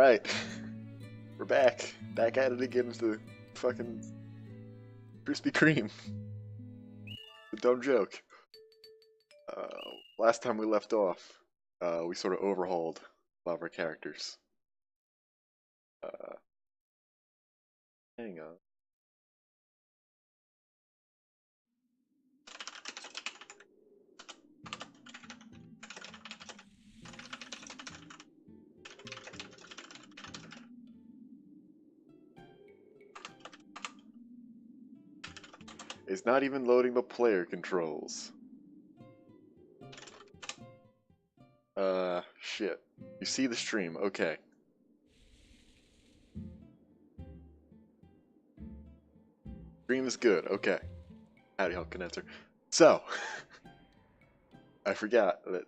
Alright. We're back. Back at it again with the fucking Krispy Kreme. The dumb joke. Uh, Last time we left off, we sort of overhauled a lot of our characters. Hang on. It's not even loading the player controls. Shit. You see the stream, okay. Stream is good, okay. Howdy, Hulk Condenser. So, I forgot that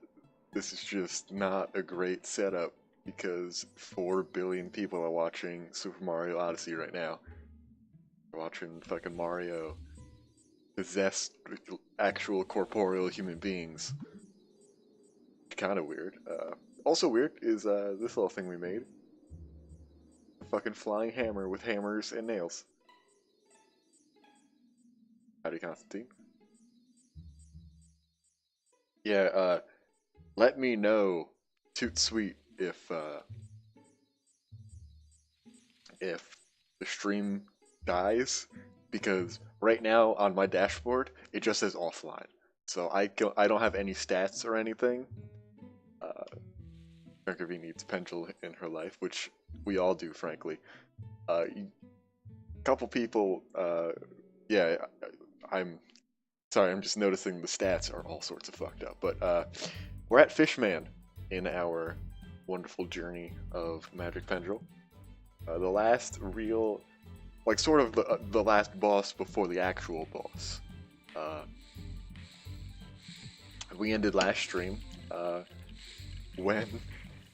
this is just not a great setup because 4 billion people are watching Super Mario Odyssey right now. They're watching fucking Mario possessed with actual corporeal human beings. Kind of weird. Also weird is this little thing we made. A fucking flying hammer with hammers and nails. Howdy, Constantine. Yeah, let me know, toot sweet, if the stream dies, because right now on my dashboard it just says offline, so I don't have any stats or anything. Mercury needs Pengel in her life, which we all do, frankly. A couple people, yeah, I'm sorry, I'm just noticing the stats are all sorts of fucked up, but we're at Fishman in our wonderful journey of Magic Pengel. The last real, like, sort of the last boss before the actual boss. We ended last stream when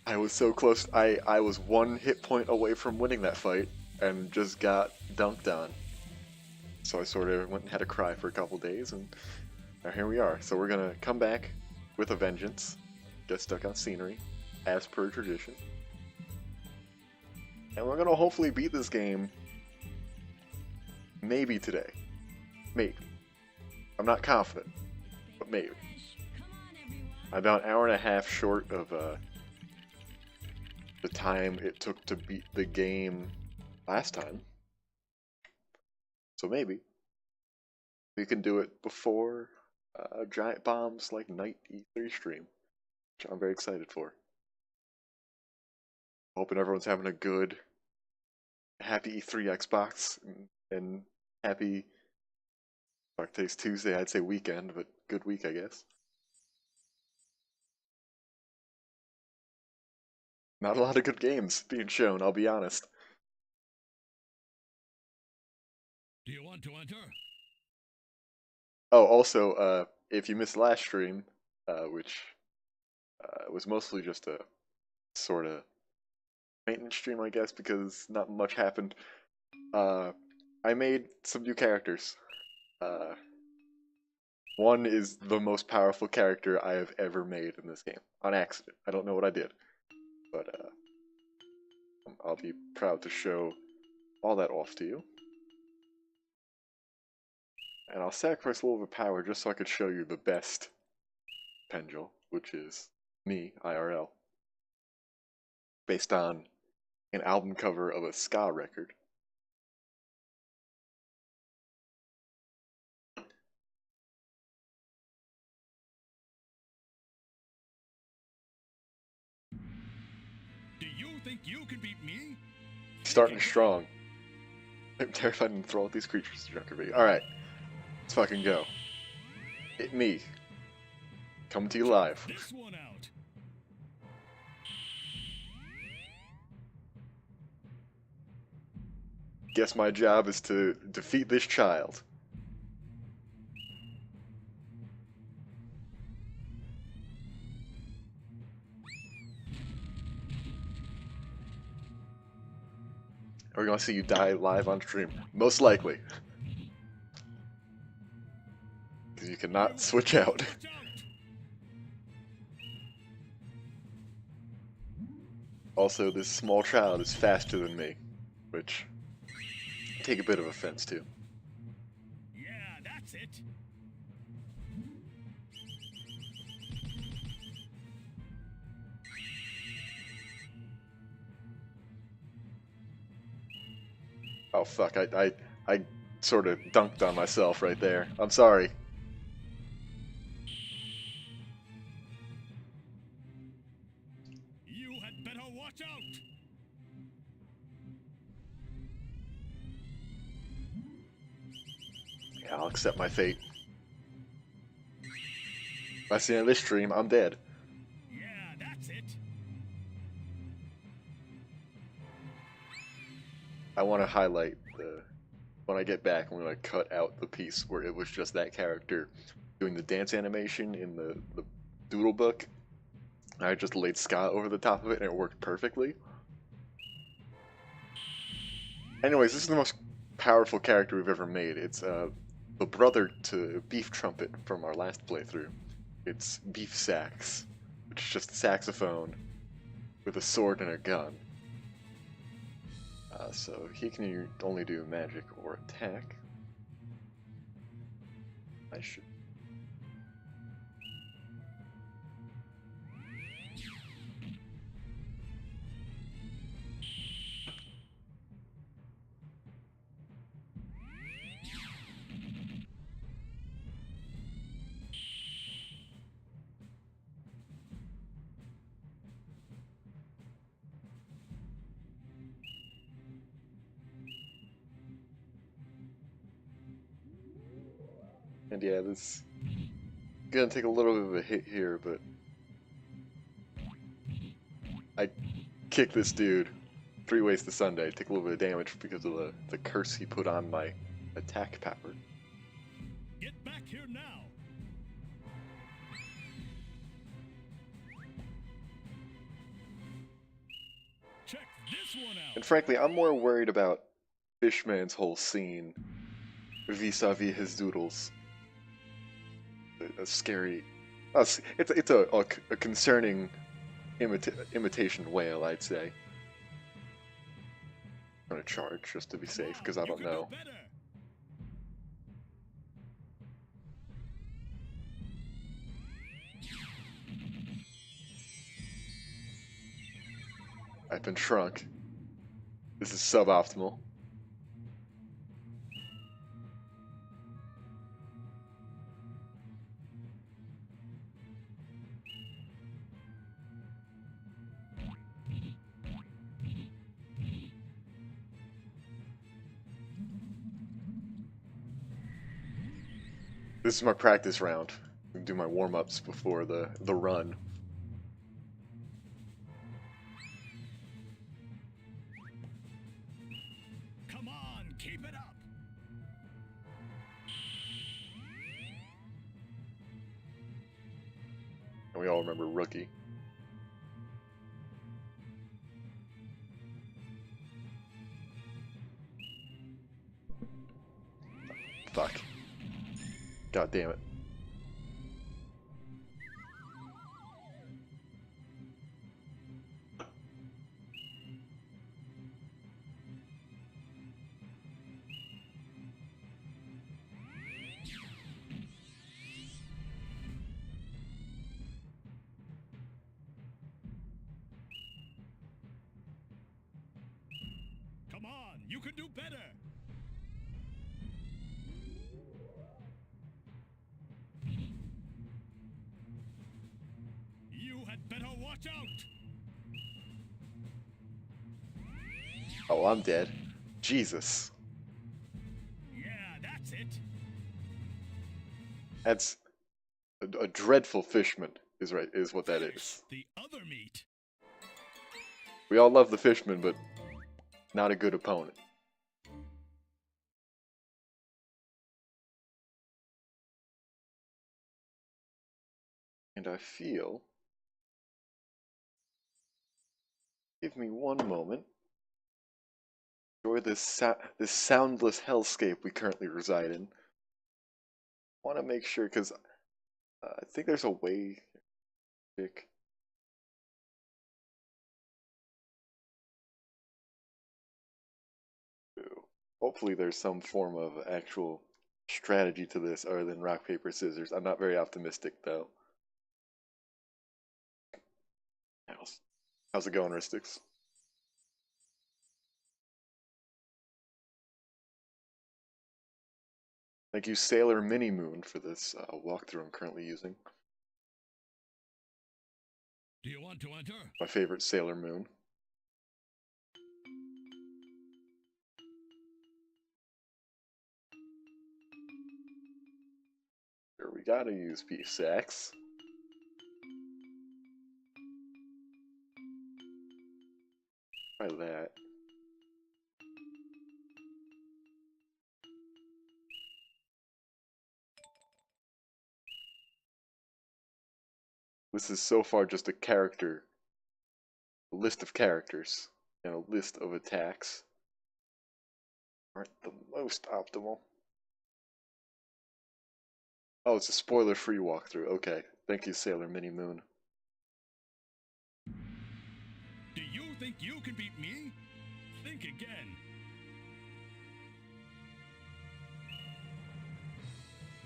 I was so close. I was 1 hit point away from winning that fight and just got dunked on. So I sort of went and had a cry for a couple days, and now here we are. So we're gonna come back with a vengeance, get stuck on scenery, as per tradition. And we're gonna hopefully beat this game maybe today. Maybe. I'm not confident, but maybe. I'm about an hour and a half short of the time it took to beat the game last time. So maybe we can do it before Giant Bomb's like night E3 stream, which I'm very excited for. Hoping everyone's having a good, happy E3 Xbox and happy, fuck, today's Tuesday, I'd say weekend, but good week, I guess. Not a lot of good games being shown, I'll be honest. Do you want to enter? Oh, also, if you missed last stream, which was mostly just a sort of maintenance stream, I guess, because not much happened, I made some new characters. One is the most powerful character I have ever made in this game, on accident. I don't know what I did, but I'll be proud to show all that off to you. And I'll sacrifice a little bit of power just so I could show you the best Pengel, which is me, IRL. Based on an album cover of a ska record. Do you think you can beat me? Starting strong. I'm terrified to throw all these creatures to Junker. Alright, let's fucking go. Hit me. Coming to you live. This one out. Guess my job is to defeat this child. Are we gonna see you die live on stream? Most likely. Because you cannot switch out. Also, this small child is faster than me, which I take a bit of offense to. Yeah, that's it. Oh fuck, I sort of dunked on myself right there. I'm sorry. You had better watch out. Yeah, I'll accept my fate. By the end of this stream, I'm dead. Yeah, that's it. I want to highlight the when I get back, I'm gonna cut out the piece where it was just that character doing the dance animation in the doodle book. I just laid Scott over the top of it and it worked perfectly. Anyways, this is the most powerful character we've ever made. It's the brother to Beef Trumpet from our last playthrough. It's Beef Sax, which is just a saxophone with a sword and a gun. So he can only do magic or attack. I should. And yeah, this gonna take a little bit of a hit here, but I kick this dude 3 ways to Sunday. Take a little bit of damage because of the curse he put on my attack power. Get back here now. Check this one out. And frankly, I'm more worried about Fishman's whole scene vis-a-vis his doodles. A scary. It's a concerning imitation whale, I'd say. I'm gonna charge just to be safe because I don't know. I've been shrunk. This is suboptimal. This is my practice round. I do my warm-ups before the run. Come on, keep it up. And we all remember Rookie. Fuck. God damn it. Come on, you can do better. You had better watch out. Oh, I'm dead. Jesus. Yeah, that's it. That's a dreadful fishman is what that is. The other meat. We all love the fishman, but not a good opponent. And I feel. Give me one moment. Enjoy this soundless hellscape we currently reside in. I want to make sure because I think there's a way. Pick. Hopefully there's some form of actual strategy to this other than rock, paper, scissors. I'm not very optimistic though. How's it going, Ristix? Thank you, Sailor Mini Moon, for this walkthrough I'm currently using. Do you want to enter? My favorite Sailor Moon. Here we gotta use P6. Try that. This is so far just a list of characters, and a list of attacks. Aren't the most optimal. Oh, it's a spoiler-free walkthrough. Okay, thank you, Sailor Mini Moon. Do you think you can beat me? Think again.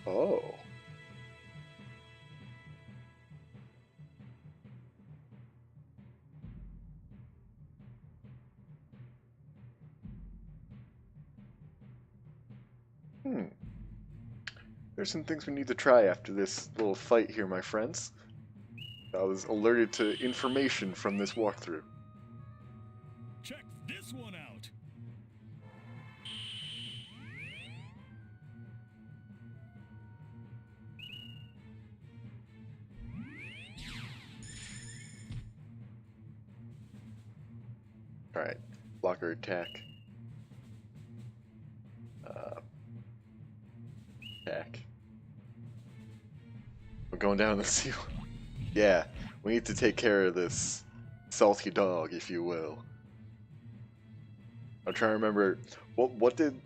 Oh. There's some things we need to try after this little fight here, my friends. I was alerted to information from this walkthrough. Check this one out. Alright, blocker attack. Attack. We're going down the seal. Yeah, we need to take care of this salty dog, if you will. I'm trying to remember what did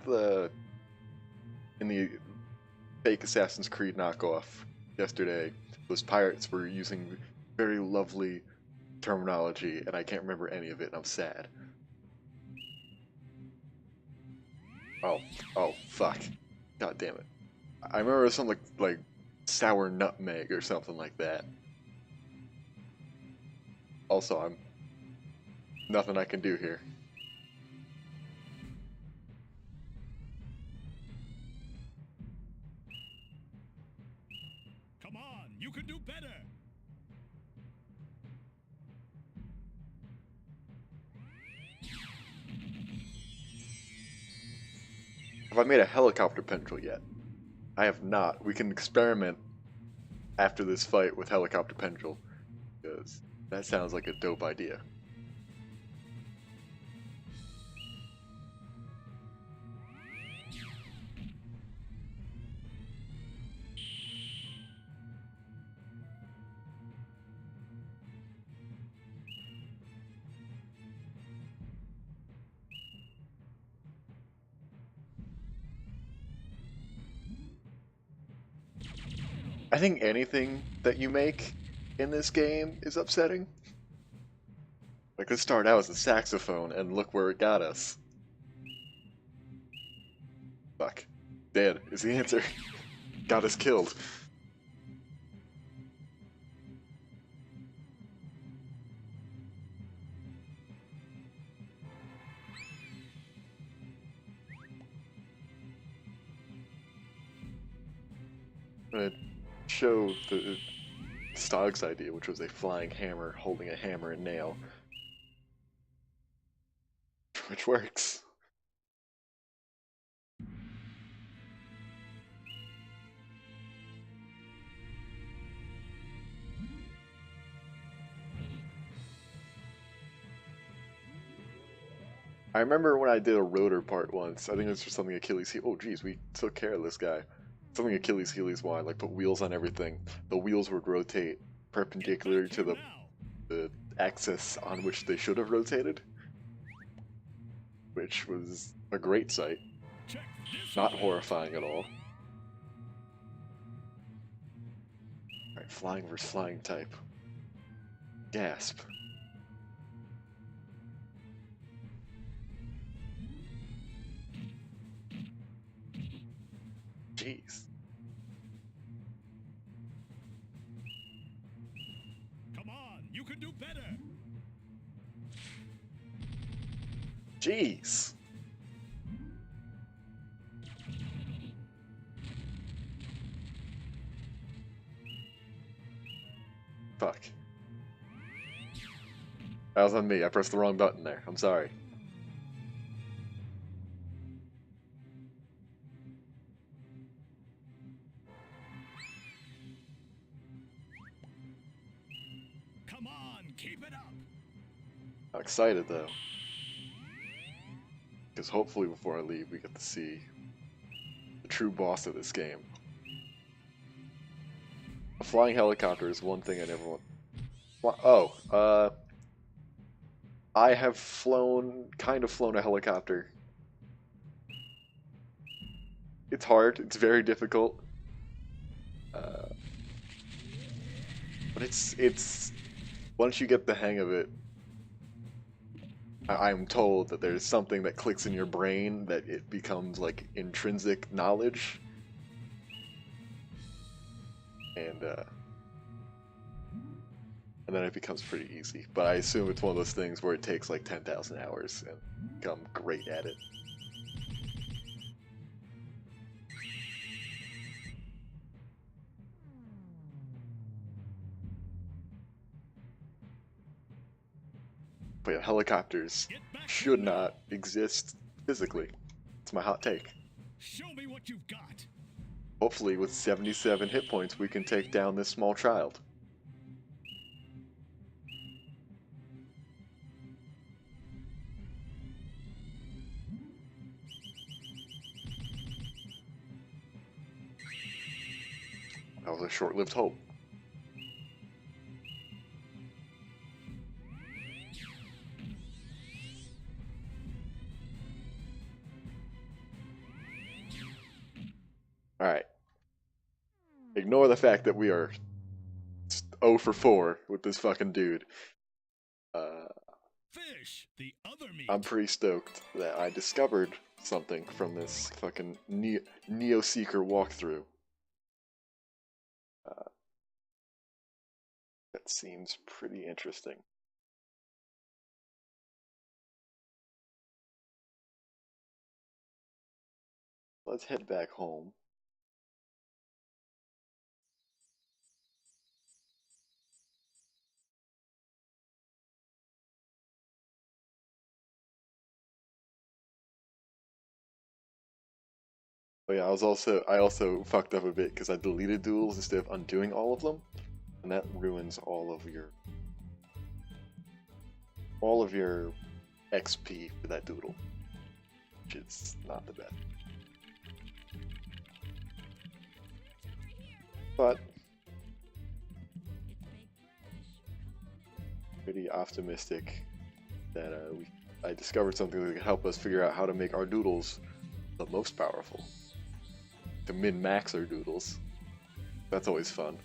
in the fake Assassin's Creed knockoff yesterday, those pirates were using very lovely terminology, and I can't remember any of it, and I'm sad. Oh, fuck. God damn it. I remember something like sour nutmeg or something like that. Also, I'm nothing I can do here. Come on, you can do better. Have I made a helicopter pendril yet? I have not. We can experiment after this fight with helicopter pendril, because that sounds like a dope idea. I think anything that you make in this game is upsetting. Like, let's start out as a saxophone, and look where it got us. Fuck. Dead is the answer. Got us killed. I'm gonna show the Stog's idea, which was a flying hammer holding a hammer and nail. Which works. I remember when I did a rotor part once, I think it was for something Achilles heel. Oh geez, we took care of this guy. Something Achilles Heelys wanted, like put wheels on everything. The wheels would rotate perpendicular to the axis on which they should have rotated. Which was a great sight. Not horrifying at all. Alright, flying versus flying type. Gasp. Jeez. Come on, you can do better. Jeez. Fuck. That was on me. I pressed the wrong button there. I'm sorry. Come on, keep it up. I'm excited though. Because hopefully before I leave, we get to see the true boss of this game. A flying helicopter is one thing I never want. Oh, I have kind of flown a helicopter. It's hard. It's very difficult. But it's once you get the hang of it, I'm told that there's something that clicks in your brain that it becomes like intrinsic knowledge, and then it becomes pretty easy. But I assume it's one of those things where it takes like 10,000 hours and become great at it. But yeah, helicopters Get back should here now. not exist physically. It's my hot take. Show me what you've got. Hopefully with 77 hit points we can take down this small child. That was a short-lived hope. Alright. Ignore the fact that we are 0 for 4 with this fucking dude. Fish, the other meat. I'm pretty stoked that I discovered something from this fucking Neo Seeker walkthrough. That seems pretty interesting. Let's head back home. Oh yeah, I also fucked up a bit because I deleted duels instead of undoing all of them, and that ruins all of your XP for that doodle, which is not the best. But pretty optimistic that I discovered something that can help us figure out how to make our doodles the most powerful. To min-max our doodles. That's always fun.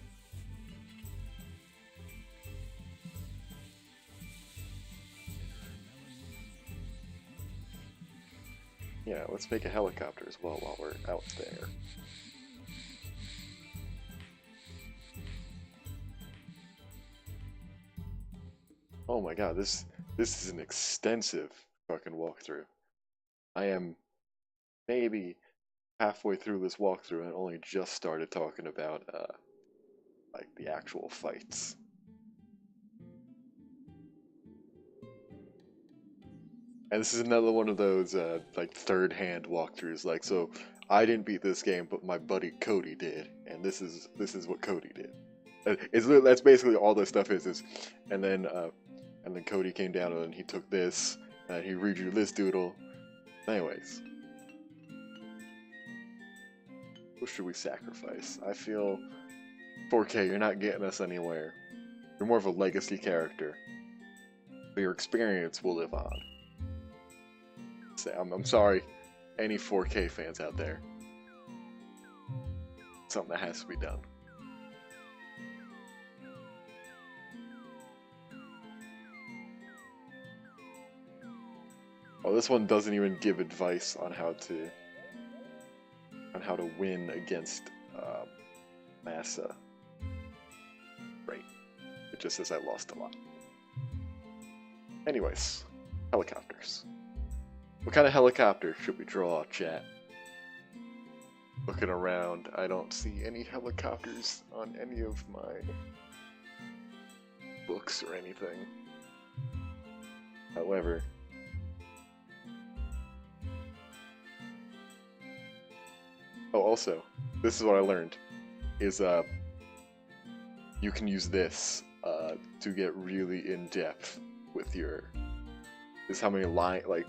Yeah, let's make a helicopter as well while we're out there. Oh my god, this is an extensive fucking walkthrough. I am maybe halfway through this walkthrough and only just started talking about like the actual fights. And this is another one of those like third-hand walkthroughs. Like, so I didn't beat this game, but my buddy Cody did, and this is what Cody did. That's basically all this stuff is. And then Cody came down and he took this and he redrew this doodle. Anyways, what should we sacrifice? I feel 4K. You're not getting us anywhere. You're more of a legacy character, but your experience will live on. I'm sorry, any 4K fans out there. Something that has to be done. Oh, this one doesn't even give advice on how to on how to win against Massa. Right. It just says I lost a lot. Anyways, helicopters. What kind of helicopter should we draw, chat? Looking around, I don't see any helicopters on any of my books or anything. However, oh, also, this is what I learned, is you can use this to get really in-depth with your, is how many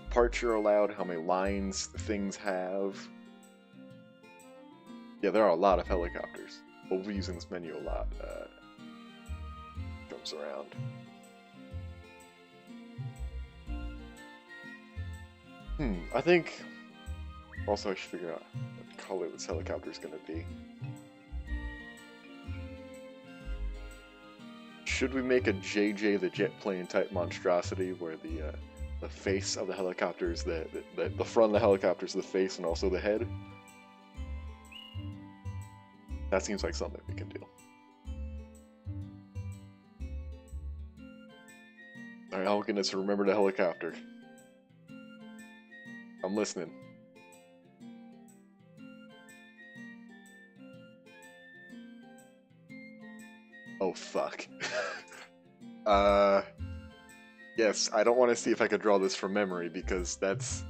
parts you're allowed, how many lines things have. Yeah, there are a lot of helicopters. We'll be using this menu a lot. Comes around. I think also I should figure out what color this helicopter is going to be. Should we make a JJ the jet plane type monstrosity where the face of the helicopter is the front of the helicopter is the face and also the head? That seems like something we can do. Alright, Alkinus, remember the helicopter. I'm listening. Oh, fuck. Yes, I don't want to see if I could draw this from memory, because that's...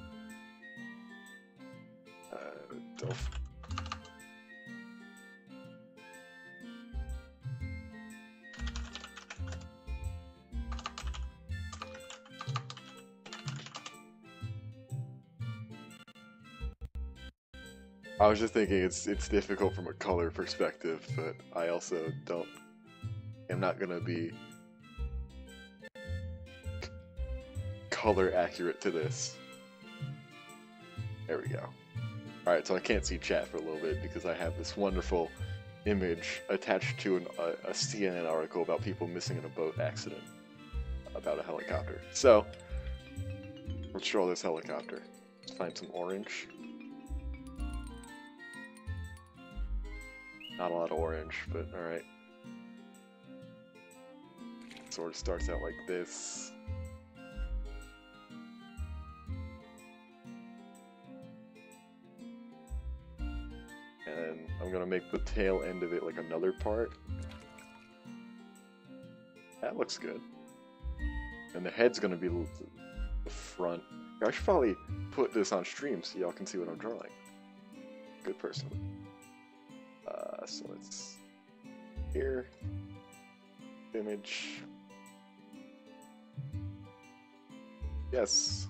I was just thinking it's difficult from a color perspective, but I also am not gonna be color accurate to this. There we go. Alright, so I can't see chat for a little bit because I have this wonderful image attached to a CNN article about people missing in a boat accident about a helicopter. So, let's draw this helicopter. Let's find some orange. Not a lot of orange, but alright. Sort of starts out like this. And I'm gonna make the tail end of it like another part. That looks good. And the head's gonna be the front. I should probably put this on stream so y'all can see what I'm drawing. Good person. So it's here, image, yes,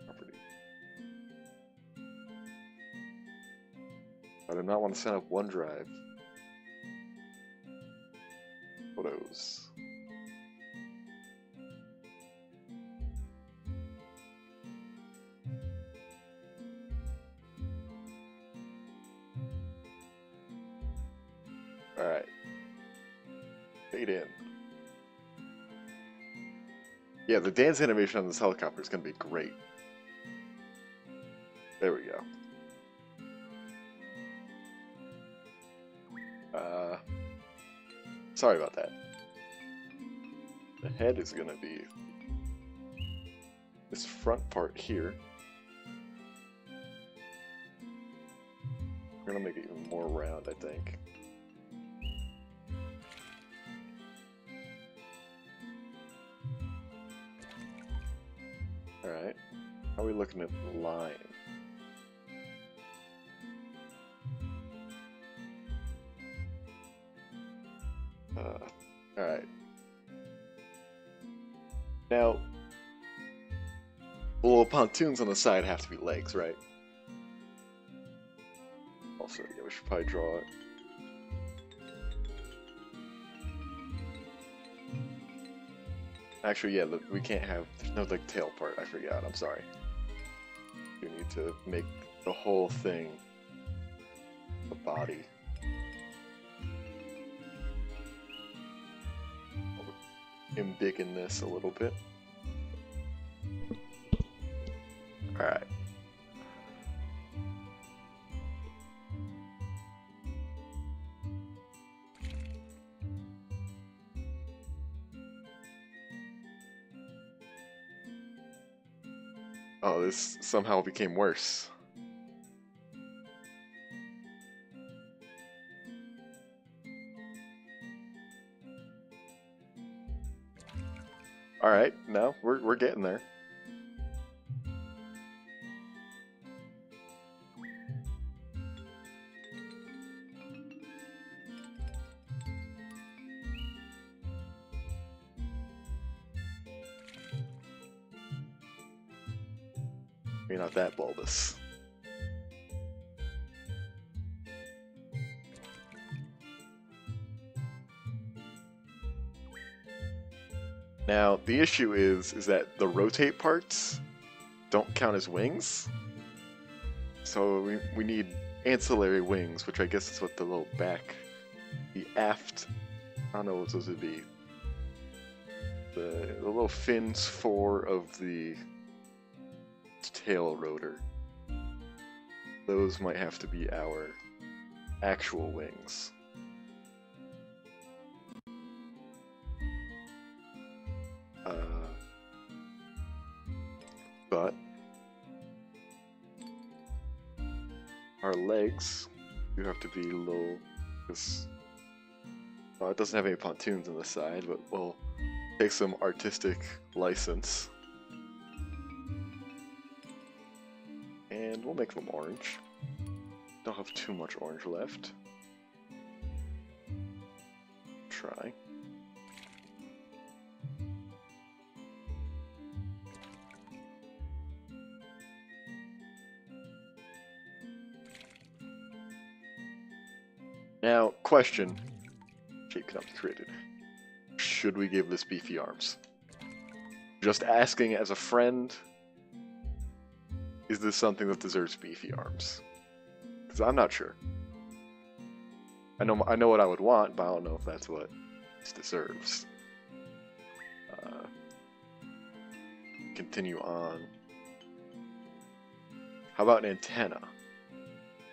property. I do not want to set up OneDrive. Photos. Alright. Fade in. Yeah, the dance animation on this helicopter is going to be great. There we go. Sorry about that. The head is going to be this front part here. We're going to make it even more round, I think. Alright, how are we looking at the line? Alright. Now, the little pontoons on the side have to be legs, right? Also, yeah, we should probably draw it. Actually, yeah, we can't have, there's no like tail part, I forgot, I'm sorry. We need to make the whole thing a body. Embiggen this a little bit. Alright. Oh, this somehow became worse. Alright, no, we're getting there. You're not that bulbous. Now, the issue is that the rotate parts don't count as wings. So we need ancillary wings, which I guess is what the little back, the aft, I don't know what those would be. The little fins of the tail rotor. Those might have to be our actual wings. But our legs do have to be low, because it doesn't have any pontoons on the side, but we'll take some artistic license. And we'll make them orange. Don't have too much orange left. Try. Now, question. Shape cannot be created. Should we give this beefy arms? Just asking as a friend. Is this something that deserves beefy arms? Because I'm not sure. I know what I would want, but I don't know if that's what this deserves. Continue on. How about an antenna?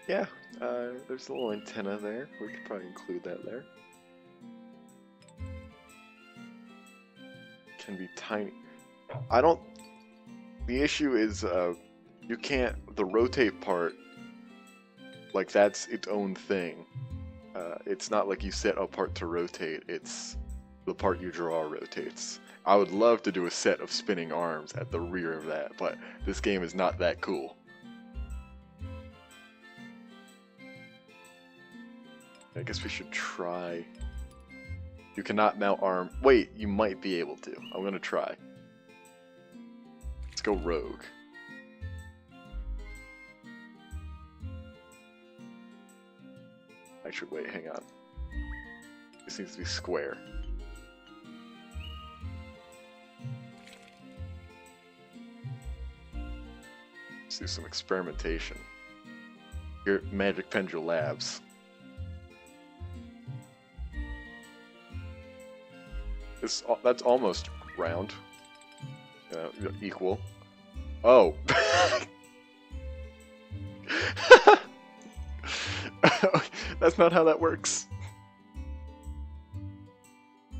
Yeah, there's a little antenna there. We could probably include that there. Can be tiny. The issue is, you can't, the rotate part, like that's its own thing. It's not like you set a part to rotate, it's the part you draw rotates. I would love to do a set of spinning arms at the rear of that, but this game is not that cool. I guess we should try. You cannot mount arm. Wait, you might be able to. I'm gonna try. Let's go rogue. Actually, wait, hang on. This needs to be square. Let's do some experimentation. Here at Magic Pengel Labs. That's almost round. Equal. Oh. That's not how that works.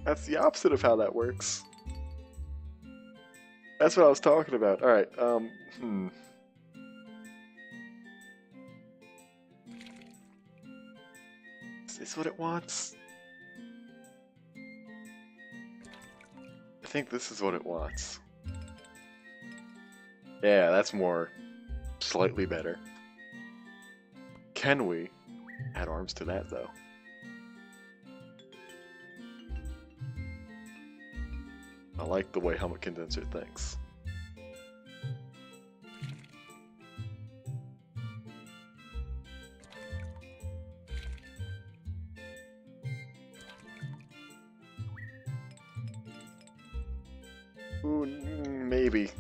That's the opposite of how that works. That's what I was talking about. Alright, Is this what it wants? I think this is what it wants. Yeah, that's more slightly better. Can we add arms to that, though? I like the way Helmet Condenser thinks. Ooh, maybe.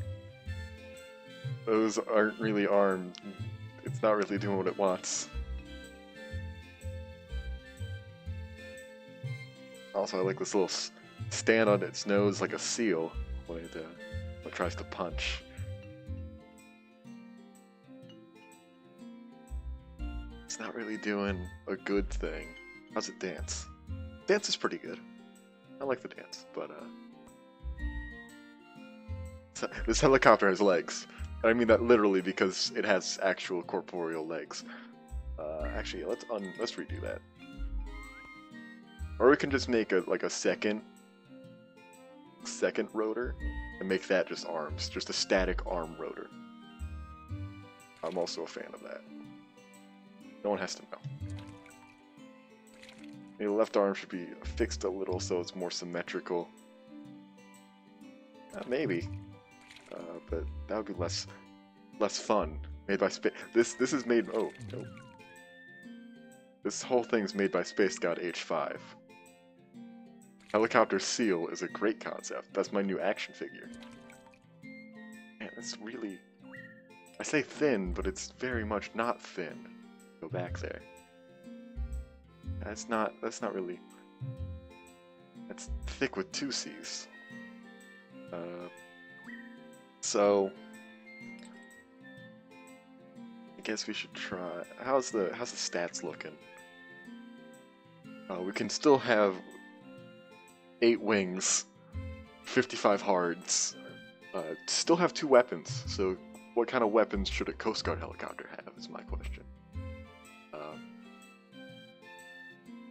Those aren't really armed. It's not really doing what it wants. Also, I like this little stand on its nose like a seal when it tries to punch. It's not really doing a good thing. How's it dance? Dance is pretty good. I like the dance, but this helicopter has legs. I mean that literally because it has actual corporeal legs. Actually, let's redo that. Or we can just make a second rotor and make that just arms, just a static arm rotor. I'm also a fan of that. No one has to know. The left arm should be fixed a little so it's more symmetrical. Maybe, but that would be less fun. Made by space. This is made. Oh no. This whole thing's made by Space God H5. Helicopter Seal is a great concept. That's my new action figure. Man, that's really... I say thin, but it's very much not thin. Go back there. That's not really... That's thick with two C's. So... I guess we should try... How's the stats looking? We can still have 8 wings, 55 hards, still have 2 weapons, so what kind of weapons should a Coast Guard helicopter have, is my question.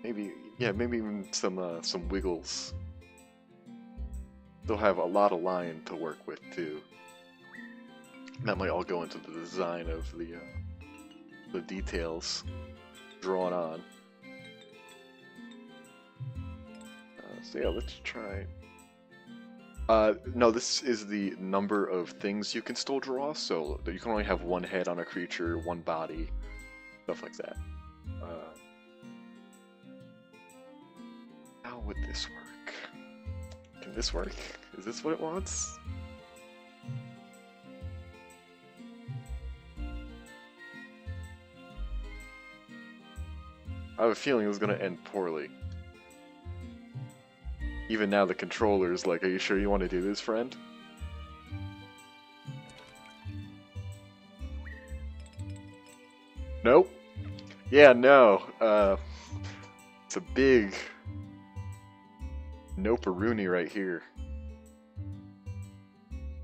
Maybe even some wiggles. They'll have a lot of line to work with, too. That might all go into the design of the details drawn on. So yeah, let's try... no, this is the number of things you can still draw, so you can only have 1 head on a creature, 1 body, stuff like that. How would this work? Can this work? Is this what it wants? I have a feeling it was going to end poorly. Even now the controller's like, are you sure you want to do this, friend? Nope. Yeah, no. It's a big no-peroonie right here.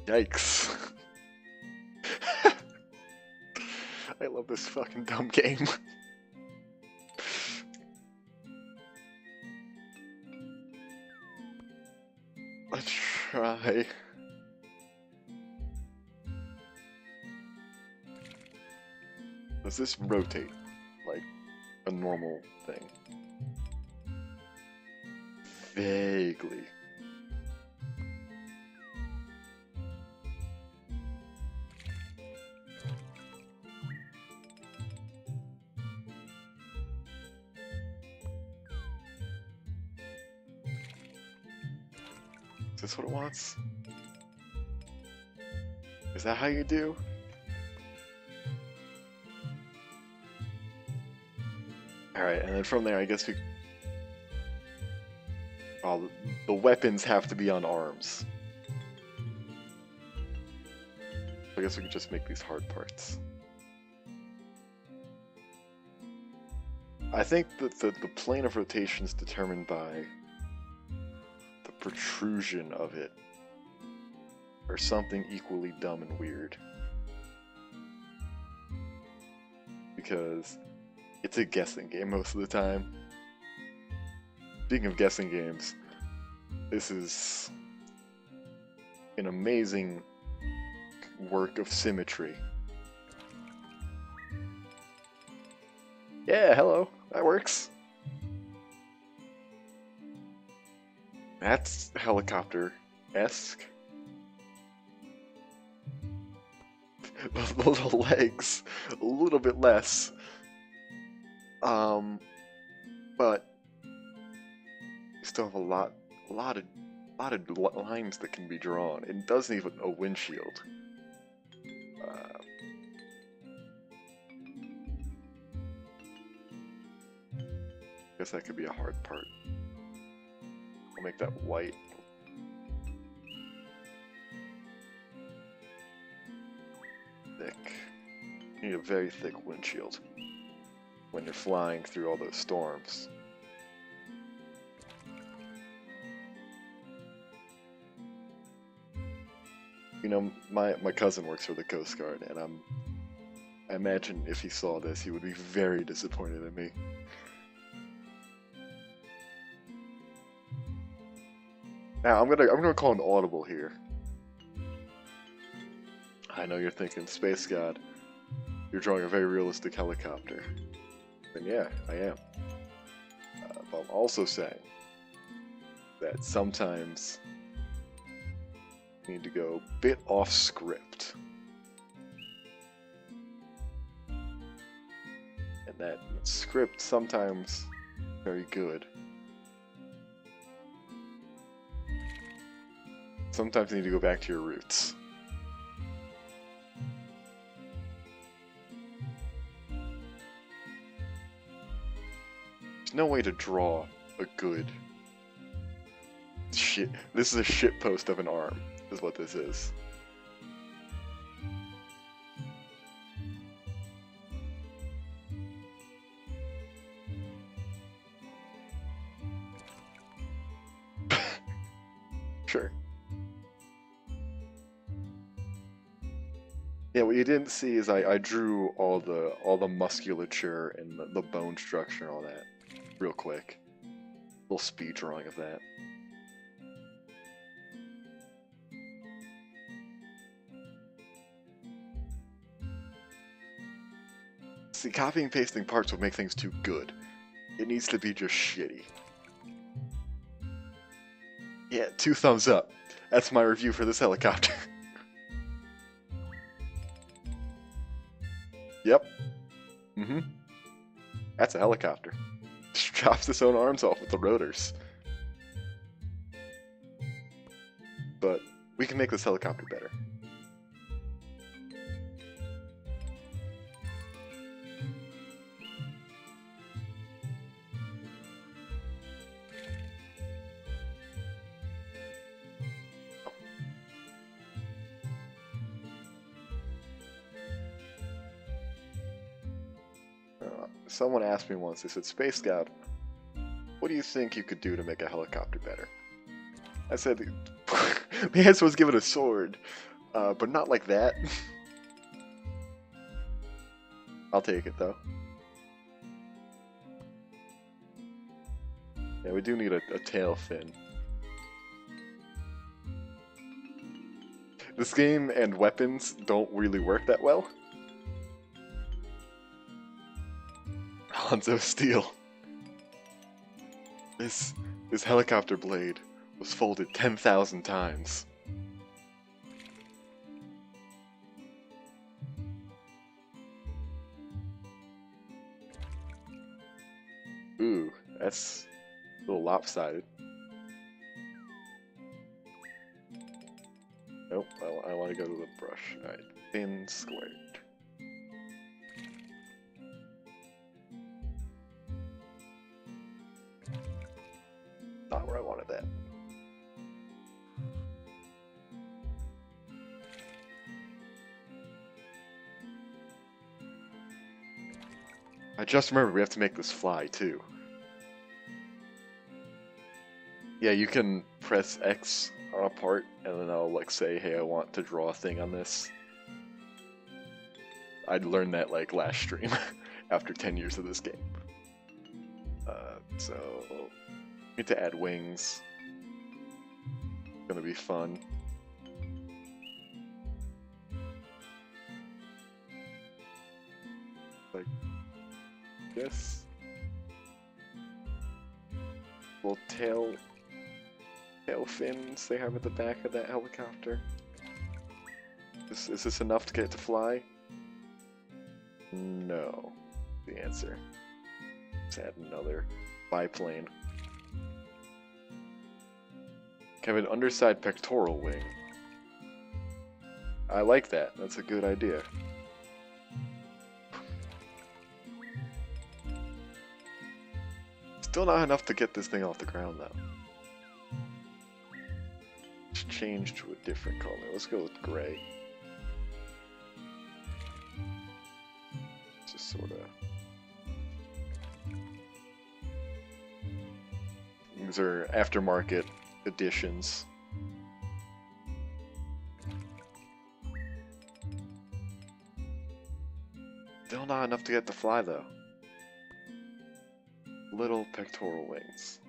Yikes. I love this fucking dumb game. Let's try. Does this rotate like a normal thing? Vaguely. Is this what it wants? Is that how you do? Alright, and then from there I guess we... Oh, the weapons have to be on arms. I guess we could just make these hard parts. I think that the plane of rotation is determined by the protrusion of it, or something equally dumb and weird. Because it's a guessing game most of the time. Speaking of guessing games, this is an amazing work of symmetry. Yeah, hello, that works. That's helicopter-esque. The little legs, a little bit less. But you still have a lot of lines that can be drawn. It doesn't even a windshield. Guess that could be a hard part. I'll make that white. Thick. You need a very thick windshield when you're flying through all those storms. You know, my cousin works for the Coast Guard, and I imagine if he saw this, he would be very disappointed in me. Now I'm gonna call an audible here. I know you're thinking, Space God, you're drawing a very realistic helicopter. And yeah, I am. But I'm also saying that sometimes you need to go a bit off script. And that script sometimes very good. Sometimes you need to go back to your roots. There's no way to draw a good shit. This is a shit post of an arm, is what this is. Sure. Yeah, what you didn't see is I drew all the musculature and the bone structure and all that real quick. Little speed drawing of that. See, copying and pasting parts will make things too good. It needs to be just shitty. Yeah, 2 thumbs up. That's my review for this helicopter. Yep. Mm-hmm. That's a helicopter. Just chops its own arms off with the rotors. But we can make this helicopter better. Someone asked me once, they said, Space Scout, what do you think you could do to make a helicopter better? I said, the answer was give it a sword, but not like that. I'll take it, though. Yeah, we do need a tail fin. This game and weapons don't really work that well. Hanzo Steel. This helicopter blade was folded 10,000 times. Ooh, that's a little lopsided. Nope, I want to go to the brush. Alright, thin squared. Not where I wanted that. I just remembered we have to make this fly too. Yeah, you can press X on a part and then I'll like say, hey, I want to draw a thing on this. I'd learned that like last stream after 10 years of this game. So need to add wings. Gonna be fun. Like this. Little tail fins they have at the back of that helicopter. Is this enough to get it to fly? No. The answer. Let's add another biplane. Can have an underside pectoral wing. I like that. That's a good idea. Still not enough to get this thing off the ground though. Let's change to a different color. Let's go with gray. Just sort of. These are aftermarket editions. Still not enough to get to fly, though. Little pectoral wings.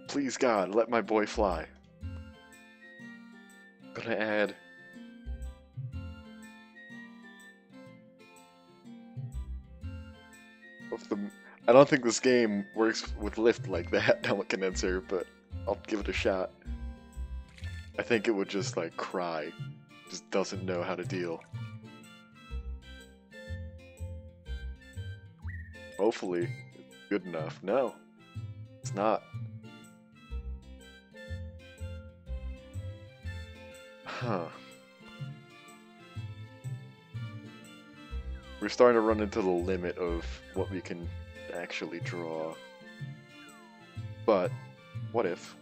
Please, God, let my boy fly. Gonna add... I don't think this game works with lift like that, helmet condenser, but I'll give it a shot. I think it would just, like, cry. Just doesn't know how to deal. Hopefully, it's good enough. No, it's not. Huh. We're starting to run into the limit of what we can actually draw. But, what if?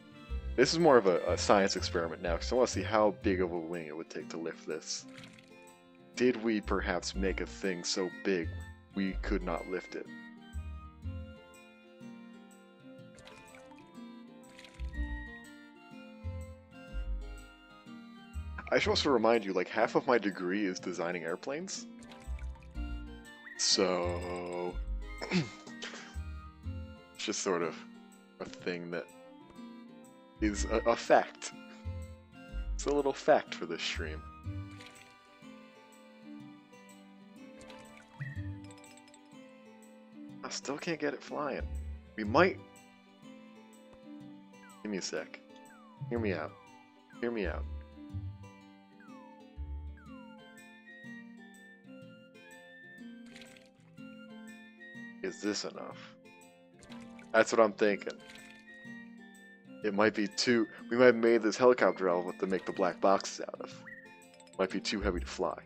This is more of a science experiment now, because I want to see how big of a wing it would take to lift this. Did we perhaps make a thing so big we could not lift it? I should also remind you, like, half of my degree is designing airplanes. So... it's just sort of a thing that is a fact. It's a little fact for this stream. I still can't get it flying. We might... Give me a sec. Hear me out. Hear me out. Is this enough? That's what I'm thinking. It might be too... We might have made this helicopter element to make the black boxes out of. Might be too heavy to fly.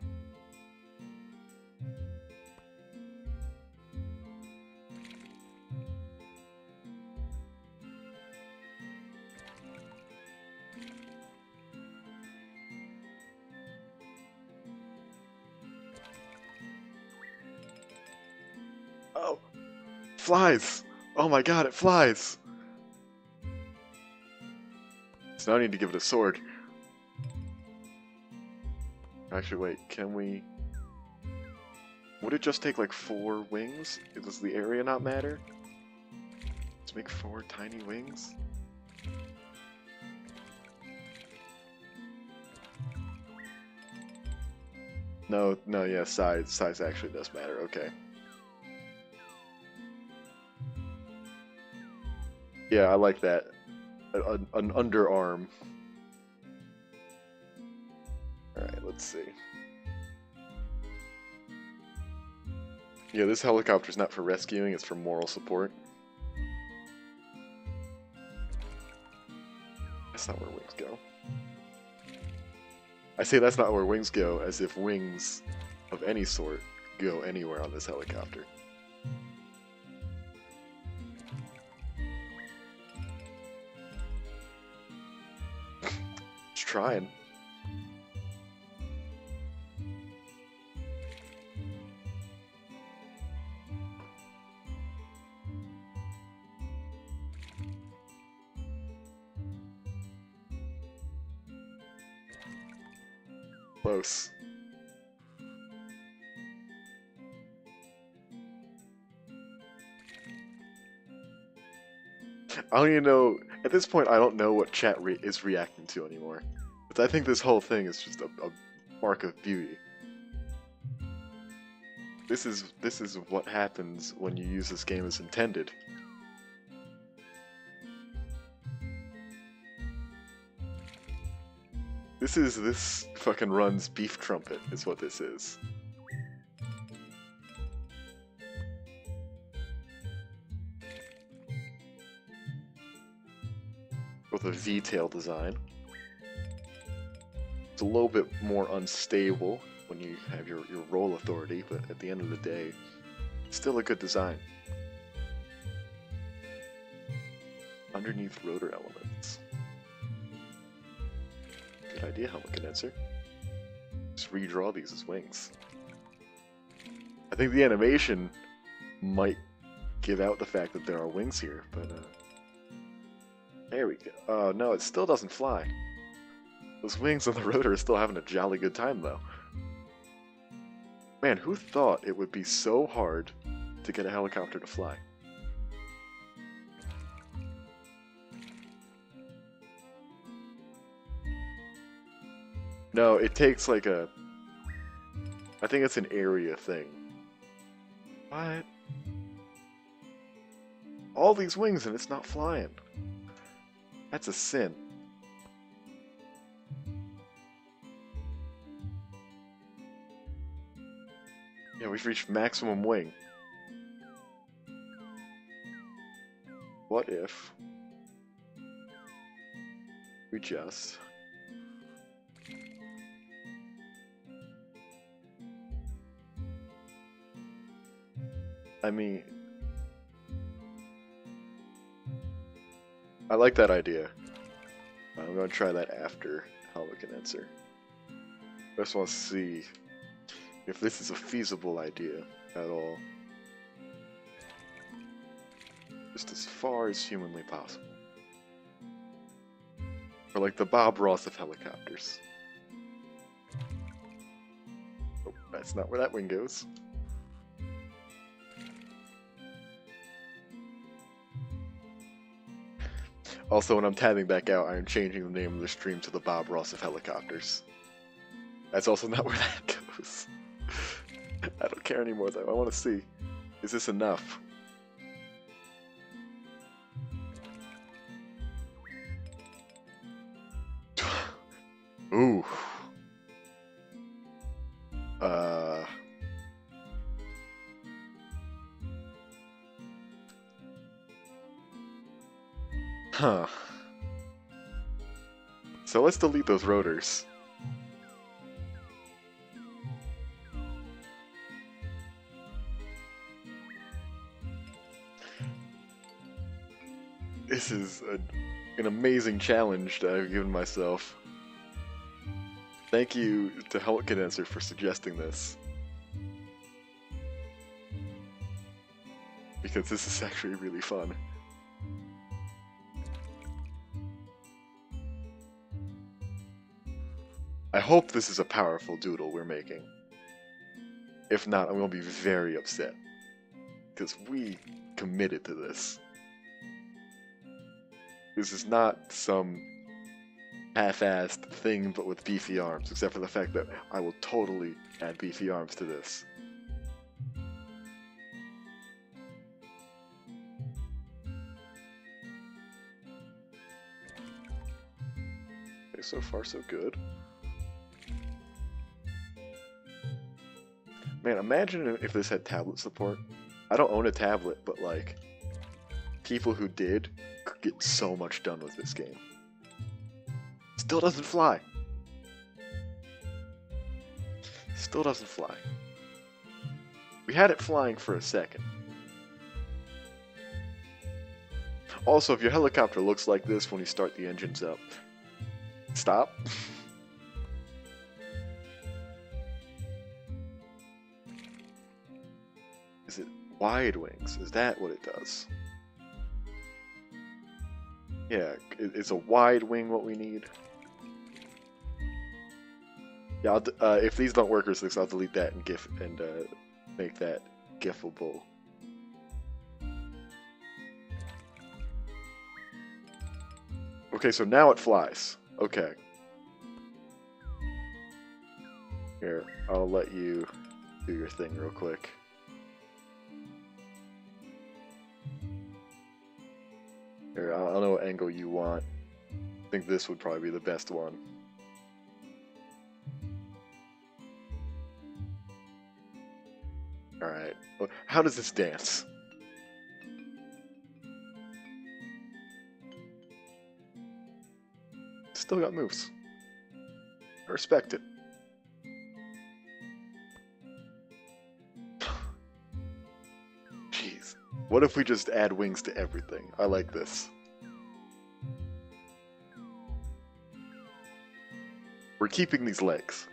Oh! Flies! Oh my god, it flies! So now I need to give it a sword. Actually, wait, can we... Would it just take like 4 wings? Does the area not matter? Let's make 4 tiny wings? No, yeah, size actually does matter, okay. Yeah, I like that. An underarm. Alright, let's see. Yeah, this helicopter's not for rescuing, it's for moral support. That's not where wings go. I say that's not where wings go, as if wings of any sort go anywhere on this helicopter. Just trying. Close. I don't even know, at this point I don't know what chat is reacting to anymore. But I think this whole thing is just a mark of beauty. This is what happens when you use this game as intended. This fucking runs beef trumpet is what this is. With a V-tail design. It's a little bit more unstable when you have your roll authority, but at the end of the day, it's still a good design. Underneath rotor elements. Good idea, helmet condenser. Just redraw these as wings. I think the animation might give out the fact that there are wings here, but There we go. Oh no, it still doesn't fly. Those wings on the rotor are still having a jolly good time though. Man, who thought it would be so hard to get a helicopter to fly? No, it takes like a... I think it's an area thing. What? All these wings and it's not flying. That's a sin. Yeah, we've reached maximum wing. What if we just... I mean... I like that idea. I'm going to try that after Helmet can answer. I just want to see if this is a feasible idea at all. Just as far as humanly possible. Or like the Bob Ross of helicopters. Oh, that's not where that wing goes. Also, when I'm tabbing back out, I am changing the name of the stream to the Bob Ross of helicopters. That's also not where that goes. I don't care anymore though. I want to see. Is this enough? Ooh. Huh. So let's delete those rotors. This is an amazing challenge that I've given myself. Thank you to Helmet Condenser for suggesting this. Because this is actually really fun. I hope this is a powerful doodle we're making. If not, I'm going to be very upset. Because we committed to this. This is not some half-assed thing but with beefy arms, except for the fact that I will totally add beefy arms to this. Okay, so far so good. Man, imagine if this had tablet support. I don't own a tablet, but like, people who did could get so much done with this game. Still doesn't fly. Still doesn't fly. We had it flying for a second. Also, if your helicopter looks like this when you start the engines up, stop. Is it wide wings? Is that what it does? Yeah, is a wide wing what we need? Yeah, if these don't work or six, I'll delete that and make that gifable. Okay, so now it flies. Okay. Here, I'll let you do your thing real quick. Here, I don't know what angle you want. I think this would probably be the best one. Alright. Well, how does this dance? Still got moves. I respect it. Jeez. What if we just add wings to everything? I like this. We're keeping these legs.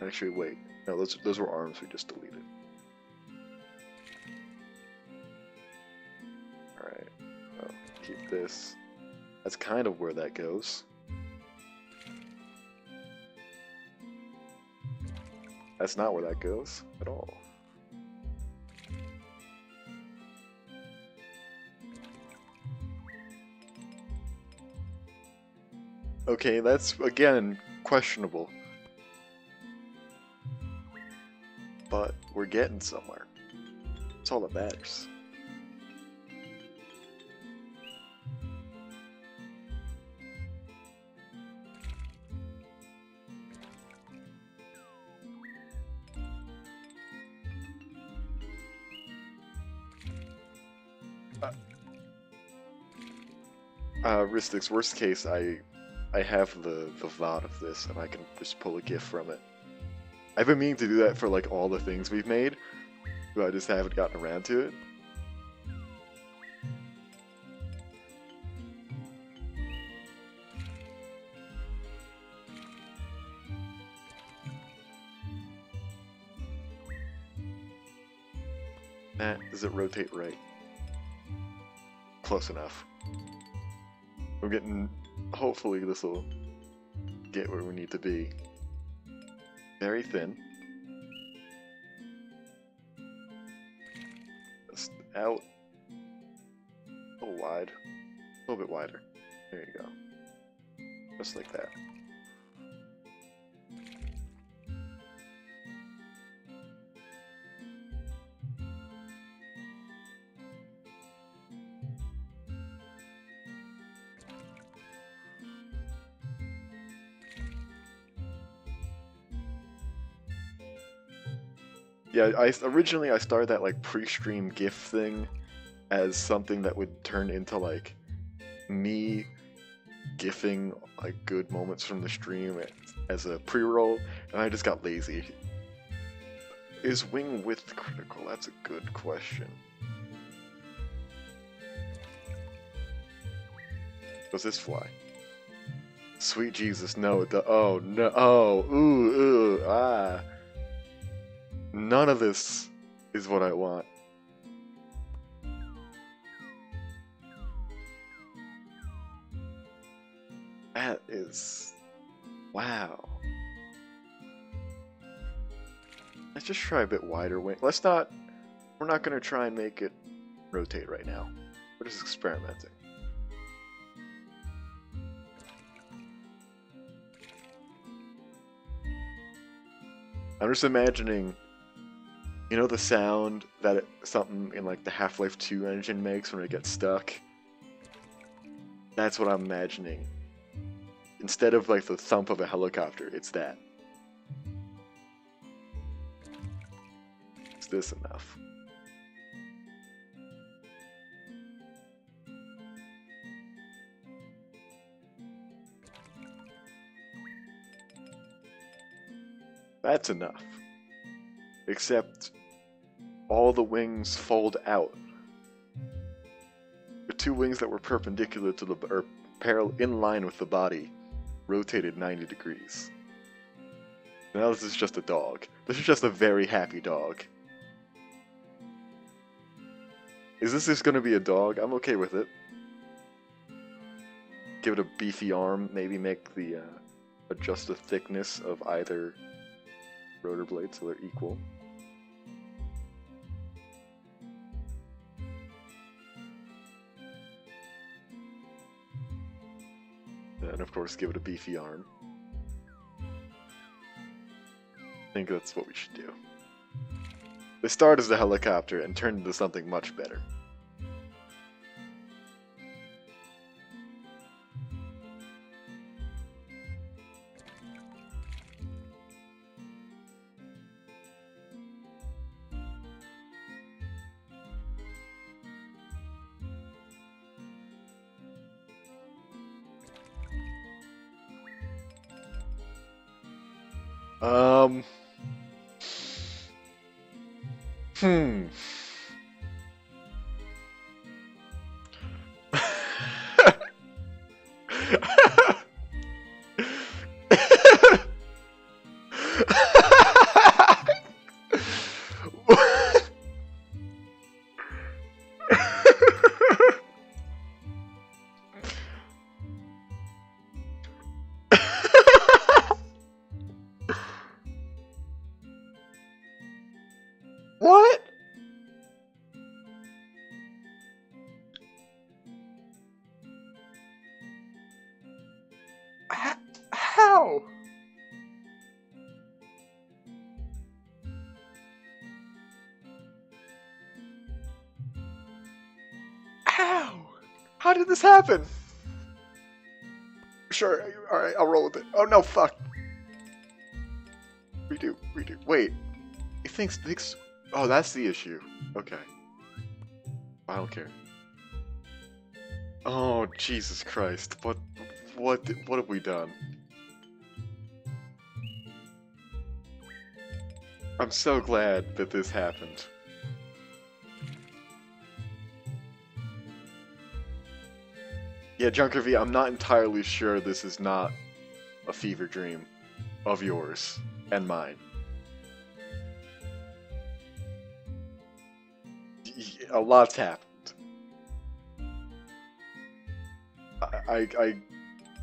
Actually, wait. No, those were arms we just deleted. Alright. Oh, keep this. That's kind of where that goes. That's not where that goes at all. Okay, that's, again, questionable. But we're getting somewhere. That's all that matters. Ristix, worst case, I have the VOD of this, and I can just pull a GIF from it. I've been meaning to do that for like all the things we've made, but I just haven't gotten around to it. Does it rotate right? Close enough. We're getting, hopefully this will get where we need to be. Very thin. Just out. A little wide. A little bit wider. There you go. Just like that. Yeah, originally I started that like pre-stream GIF thing as something that would turn into like me GIFing like good moments from the stream as a pre-roll, and I just got lazy. Is wing width critical? That's a good question. Does this fly? Sweet Jesus, no, oh no, oh, ooh, ah. None of this is what I want. That is... wow. Let's just try a bit wider wing. We're not gonna try and make it rotate right now. We're just experimenting. I'm just imagining, you know, the sound that something in like the Half-Life 2 engine makes when it gets stuck? That's what I'm imagining. Instead of like the thump of a helicopter, it's that. Is this enough? That's enough. Except all the wings fold out. The two wings that were perpendicular to the, or parallel in line with the body, rotated 90 degrees. Now this is just a dog. This is just a very happy dog. Is this just gonna be a dog? I'm okay with it. Give it a beefy arm, maybe make the, adjust the thickness of either rotor blades so they're equal. And of course give it a beefy arm. I think that's what we should do. They start as a helicopter and turn into something much better. Ow! Ow! How did this happen? Sure, alright, I'll roll with it. Oh no, fuck! Redo. Wait. He thinks... Oh, that's the issue. Okay. I don't care. Oh, Jesus Christ. What have we done? I'm so glad that this happened. Yeah, Junker V, I'm not entirely sure this is not a fever dream of yours and mine. A lot's happened.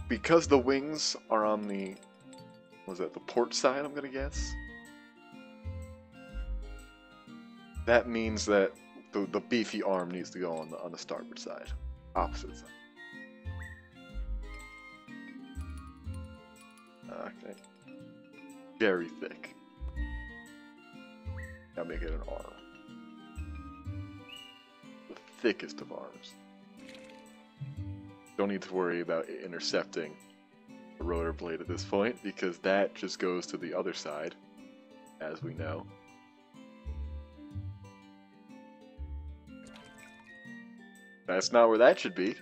Because the wings are on the, was that the port side, I'm gonna guess? That means that the beefy arm needs to go on the starboard side. Opposite side. Okay. Very thick. Now make it an arm. The thickest of arms. Don't need to worry about it intercepting the rotor blade at this point, because that just goes to the other side, as we know. That's not where that should be.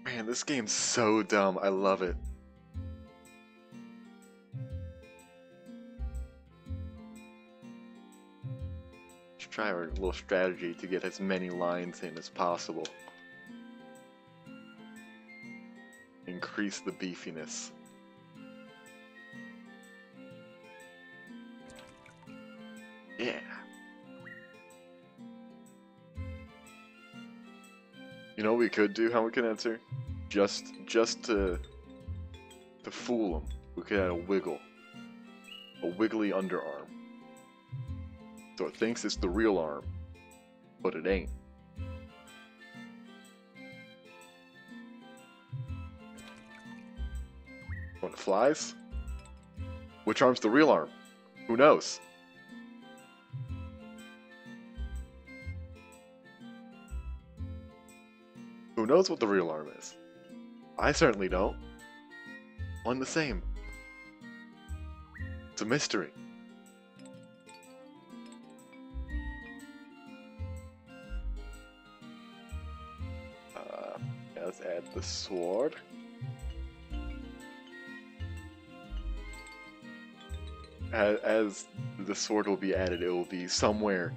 Man, this game's so dumb. I love it. Let's try our little strategy to get as many lines in as possible. Increase the beefiness. Yeah. You know what we could do, how we can answer? Just to fool them, we could add a wiggle. A wiggly underarm. So it thinks it's the real arm, but it ain't. When it flies? Which arm's the real arm? Who knows? Who knows what the real arm is? I certainly don't. One the same. It's a mystery. Let's add the sword. As the sword will be added, it will be somewhere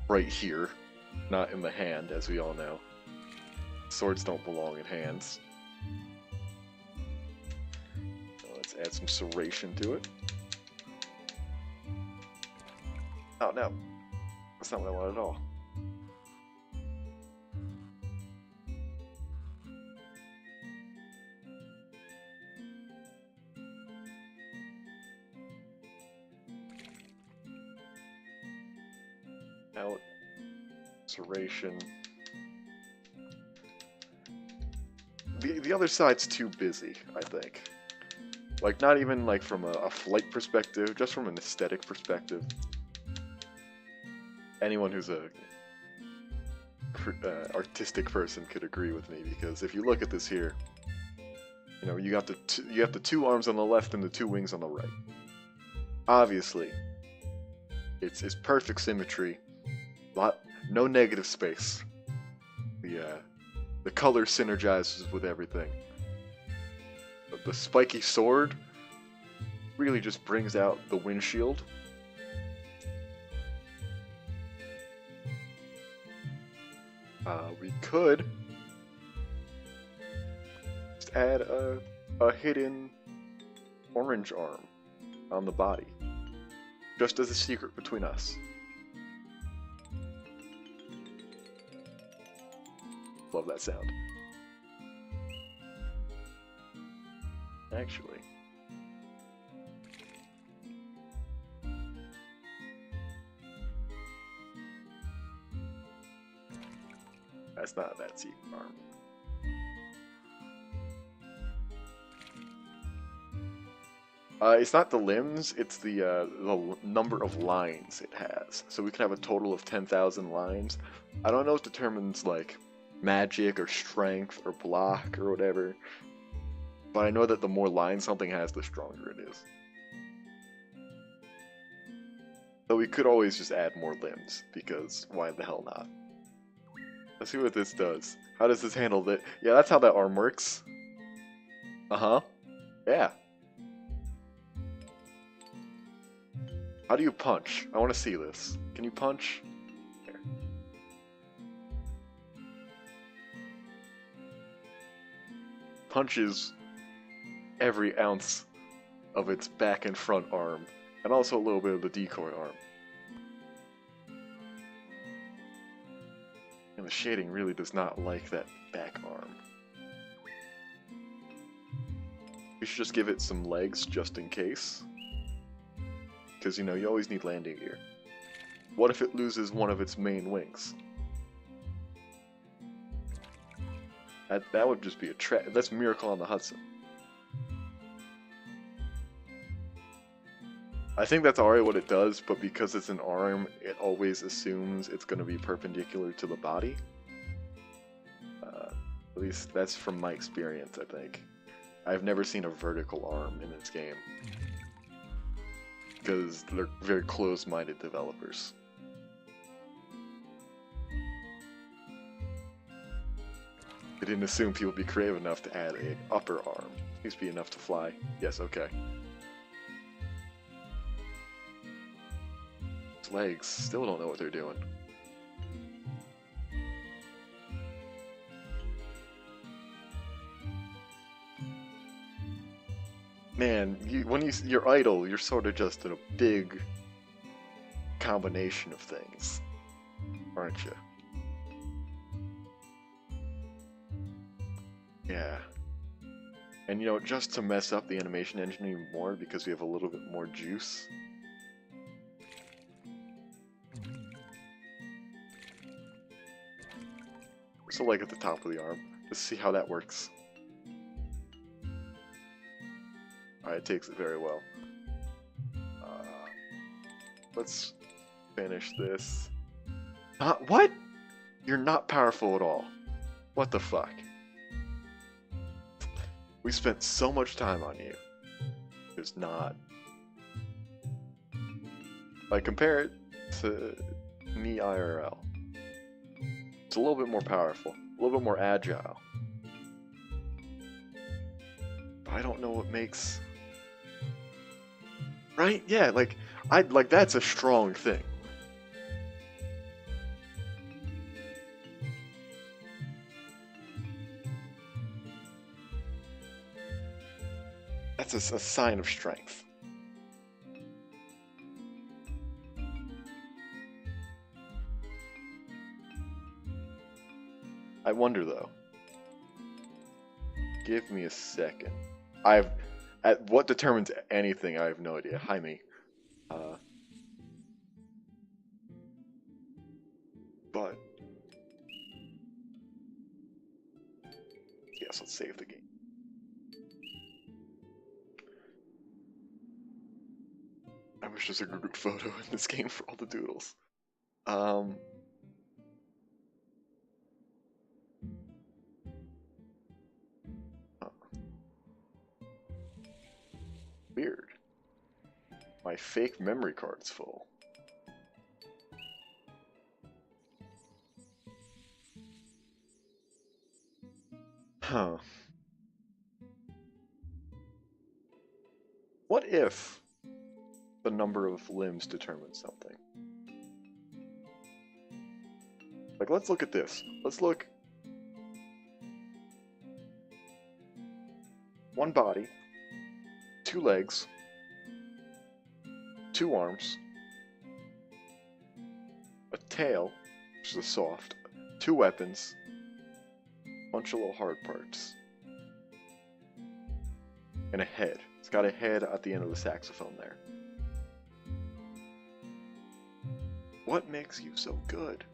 right here, not in the hand, as we all know. Swords don't belong in hands. So let's add some serration to it. Oh no, that's not what I want at all. Now, serration. The other side's too busy, I think. Like, not even like from a flight perspective, just from an aesthetic perspective. Anyone who's a artistic person could agree with me, because if you look at this here, you know, you have the two arms on the left and the two wings on the right. Obviously, it's perfect symmetry. No negative space. The color synergizes with everything. But the spiky sword really just brings out the windshield. We could just add a hidden orange arm on the body, just as a secret between us. Love that sound. Actually, That's not that secret arm. It's not the limbs, it's the number of lines it has. So we can have a total of 10,000 lines. I don't know if it determines, like, magic or strength or block or whatever. But I know that the more lines something has, the stronger it is. Though we could always just add more limbs, because why the hell not? Let's see what this does. How does this handle that? Yeah, that's how that arm works. Uh-huh. Yeah. How do you punch? I want to see this. Can you punch? Here. Punches every ounce of its back and front arm, and also a little bit of the decoy arm. And the shading really does not like that back arm. We should just give it some legs just in case. Because, you know, you always need landing gear. What if it loses one of its main wings? That would just be a that's Miracle on the Hudson. I think that's alright what it does, but because it's an arm, it always assumes it's going to be perpendicular to the body. At least that's from my experience, I think. I've never seen a vertical arm in this game. Because they're very close-minded developers. They didn't assume people would be creative enough to add an upper arm. It needs to be enough to fly. Yes, okay. Its legs still don't know what they're doing. Man, when you're idle, you're sort of just in a big combination of things, aren't you? Yeah. And you know, just to mess up the animation engine even more, because we have a little bit more juice. So like at the top of the arm, let's see how that works. Alright, it takes it very well. Let's finish this. What? You're not powerful at all. What the fuck? We spent so much time on you. There's not. Like, compare it to me IRL. It's a little bit more powerful, a little bit more agile. But I don't know what makes... Right? Yeah, like that's a strong thing. That's a sign of strength. I wonder though. Give me a second. What determines anything, I have no idea. Hi, me. But yes, let's save the game. I wish there's a group photo in this game for all the doodles. Weird. My fake memory card's full. Huh. What if the number of limbs determines something? Like, let's look at this. Let's look. One body. 2 legs, 2 arms, a tail, which is a soft, 2 weapons, a bunch of little hard parts, and a head. It's got a head at the end of the saxophone there. What makes you so good?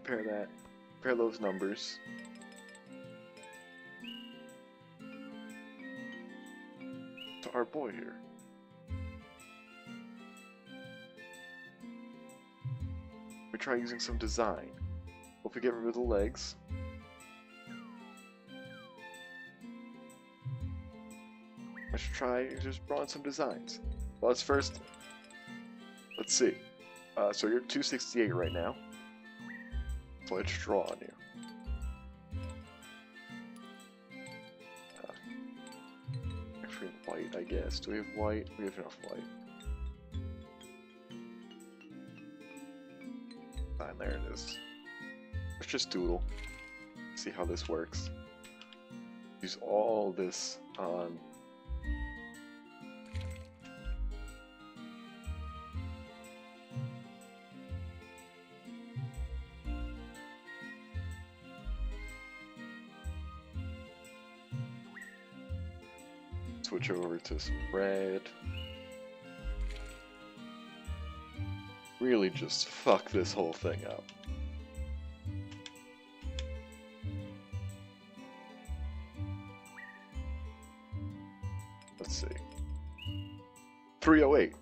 compare that. Compare those numbers. To our boy here. We try using some design. Hope we get rid of the legs. Let's try just drawing some designs. Well, let's first, let's see. So you're at 268 right now. So let's draw on you. Actually, white, I guess. Do we have white? We have enough white. Fine, there it is. Let's just doodle. See how this works. Use all this on. Switch over to some red. Really just fuck this whole thing up. Let's see. 308.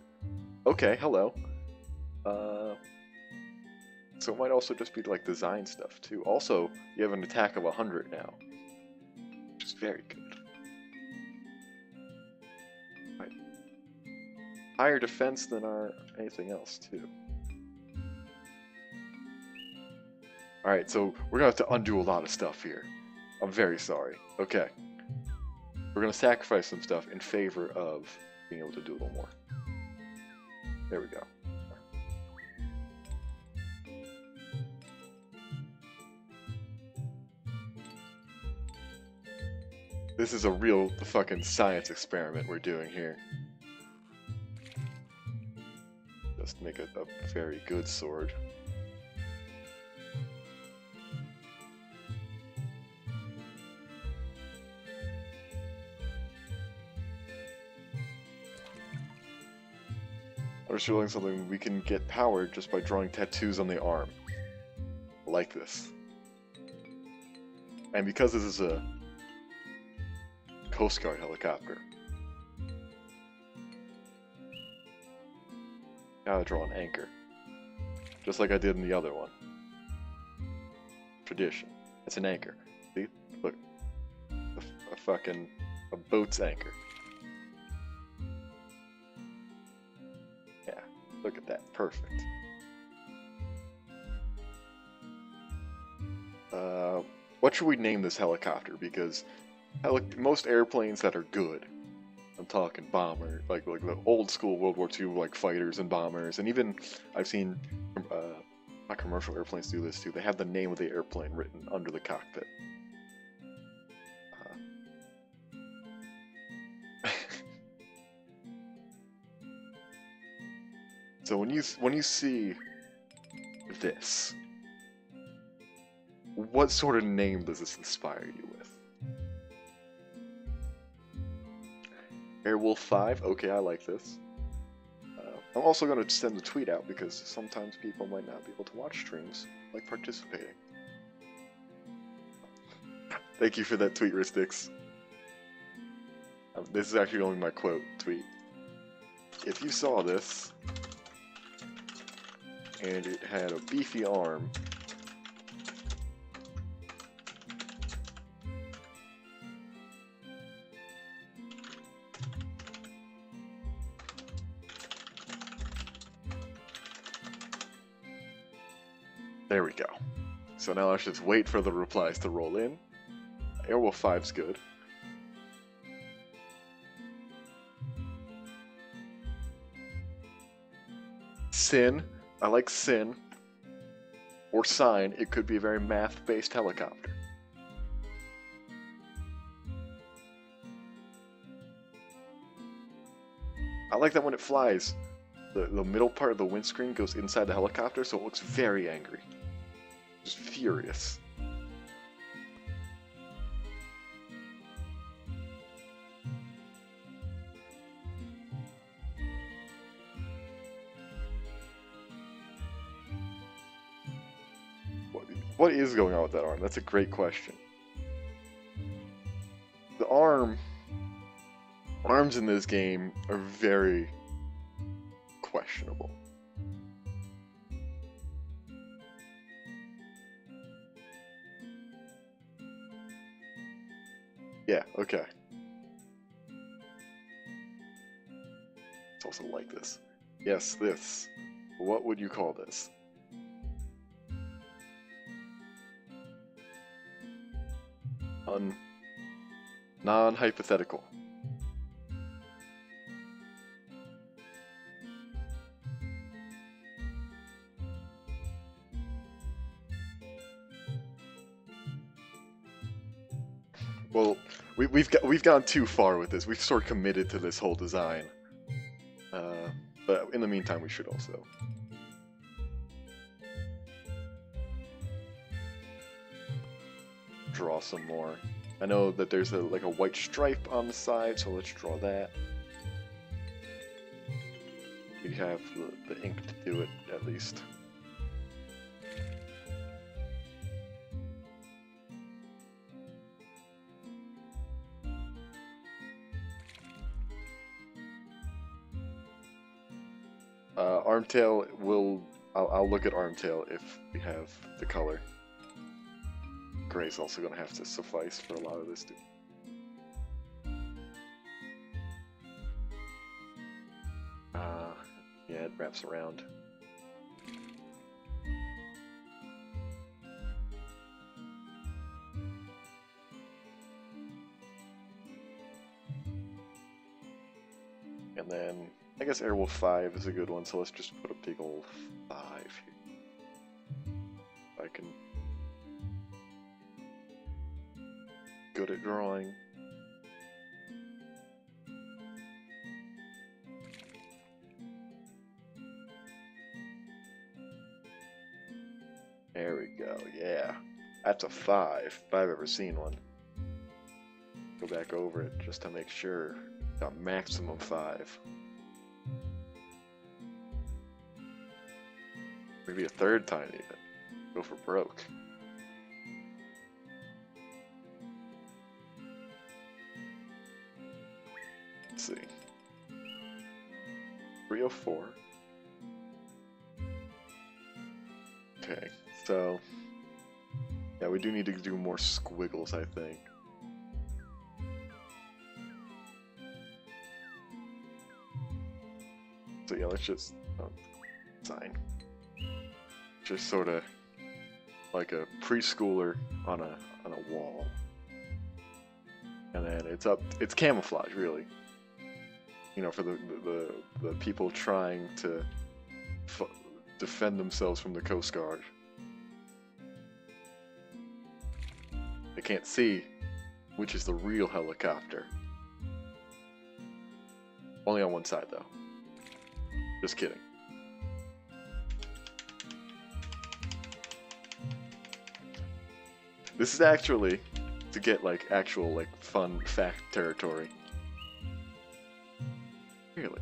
Okay, hello. So it might also just be like design stuff too. Also, you have an attack of 100 now, which is very good. Right. Higher defense than our anything else too. Alright, so we're gonna have to undo a lot of stuff here. I'm very sorry. Okay. We're gonna sacrifice some stuff in favor of being able to do a little more. There we go. This is a real fucking science experiment we're doing here. Just make a very good sword. I was realizing something, we can get powered just by drawing tattoos on the arm. Like this. And because this is a Coast Guard helicopter, gotta draw an anchor. Just like I did in the other one. Tradition. It's an anchor. See? Look. A boat's anchor. Yeah, look at that. Perfect. What should we name this helicopter? Because most airplanes that are good, I'm talking bomber, like the old school World War II like fighters and bombers, and even I've seen commercial airplanes do this too. They have the name of the airplane written under the cockpit. So when you see this, what sort of name does this inspire you with? Airwolf 5, okay, I like this. I'm also going to send a tweet out because sometimes people might not be able to watch streams, like participating. Thank you for that tweet, Ristix. This is actually only my quote tweet. If you saw this, and it had a beefy arm, there we go. So now let's just wait for the replies to roll in. Airwolf 5's good. Sin. I like Sin. Or Sign. It could be a very math-based helicopter. I like that when it flies, the middle part of the windscreen goes inside the helicopter, so it looks very angry. Just furious. what is going on with that arm? That's a great question. The arms in this game are very questionable. Yeah, okay. It's also like this. Yes, this. What would you call this? Non-hypothetical. Well, we've gone too far with this. We've sort of committed to this whole design. But in the meantime, we should also draw some more. I know that there's like a white stripe on the side, so let's draw that. We have the ink to do it, at least. Armtail I'll look at Armtail if we have the color. Gray's also gonna have to suffice for a lot of this too. Yeah, it wraps around. And then I guess Airwolf 5 is a good one, so let's just put a big old 5 here. I can good at drawing. There we go, yeah. That's a 5, if I've ever seen one. Go back over it just to make sure. Got maximum 5. Maybe a third time even. Go for broke. Let's see. 304. Okay, so yeah, we do need to do more squiggles, I think. So yeah, let's just sign. Just sort of like a preschooler on a wall, and then it's camouflage, really. You know, for the people trying to defend themselves from the Coast Guard. They can't see which is the real helicopter. Only on one side, though. Just kidding. This is actually to get like actual like fun fact territory. Really?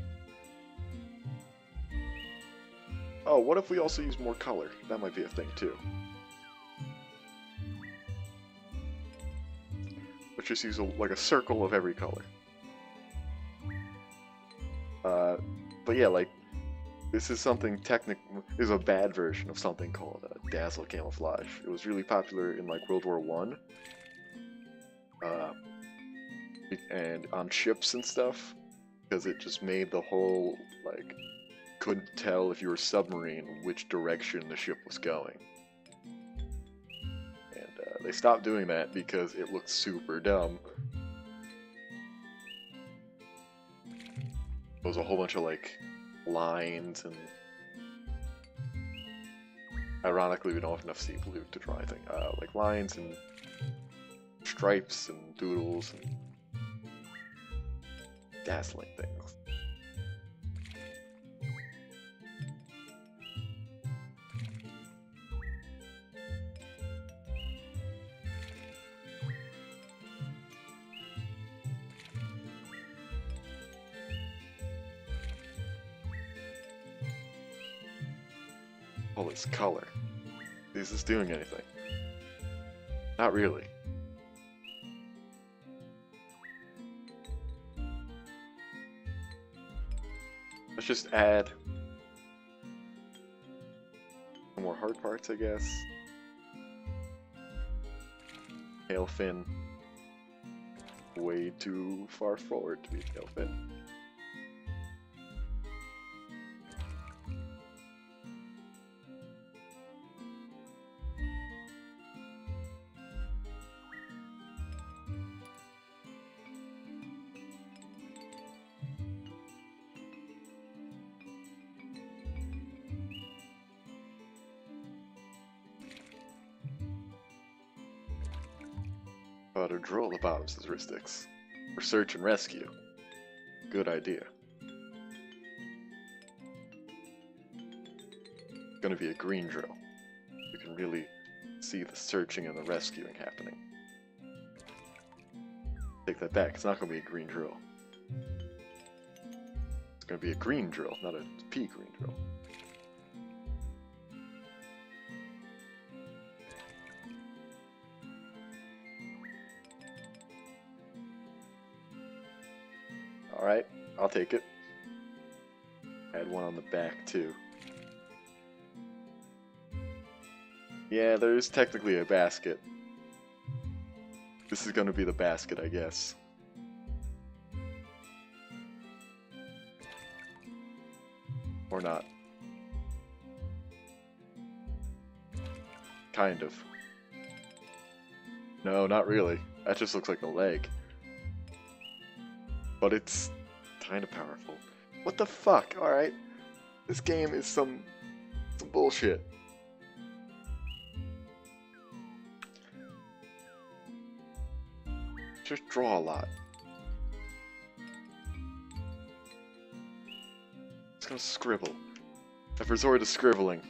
Oh, what if we also use more color? That might be a thing too. Let's just use like a circle of every color. But yeah, like this is something is a bad version of something called dazzle camouflage. It was really popular in like World War I. And on ships and stuff, because it just made the whole, like, couldn't tell if you were submarine which direction the ship was going. And they stopped doing that because it looked super dumb. There was a whole bunch of, like, lines, and ironically we don't have enough sea blue to draw anything. Like lines and stripes and doodles and dazzling things. Oh, it's color. Is this doing anything? Not really. Let's just add some more hard parts, I guess. Tail fin. Way too far forward to be tail fin. To drill the bottom statistics for search and rescue. Good idea. It's gonna be a green drill. You can really see the searching and the rescuing happening. Take that back, it's not gonna be a green drill. It's gonna be a green drill, not a pea green drill. Alright, I'll take it. Add one on the back too. Yeah, there's technically a basket. This is gonna be the basket, I guess. Or not. Kind of. No, not really. That just looks like a leg. But it's kind of powerful. What the fuck? Alright. This game is some bullshit. Just draw a lot. It's gonna scribble. I've resorted to scribbling.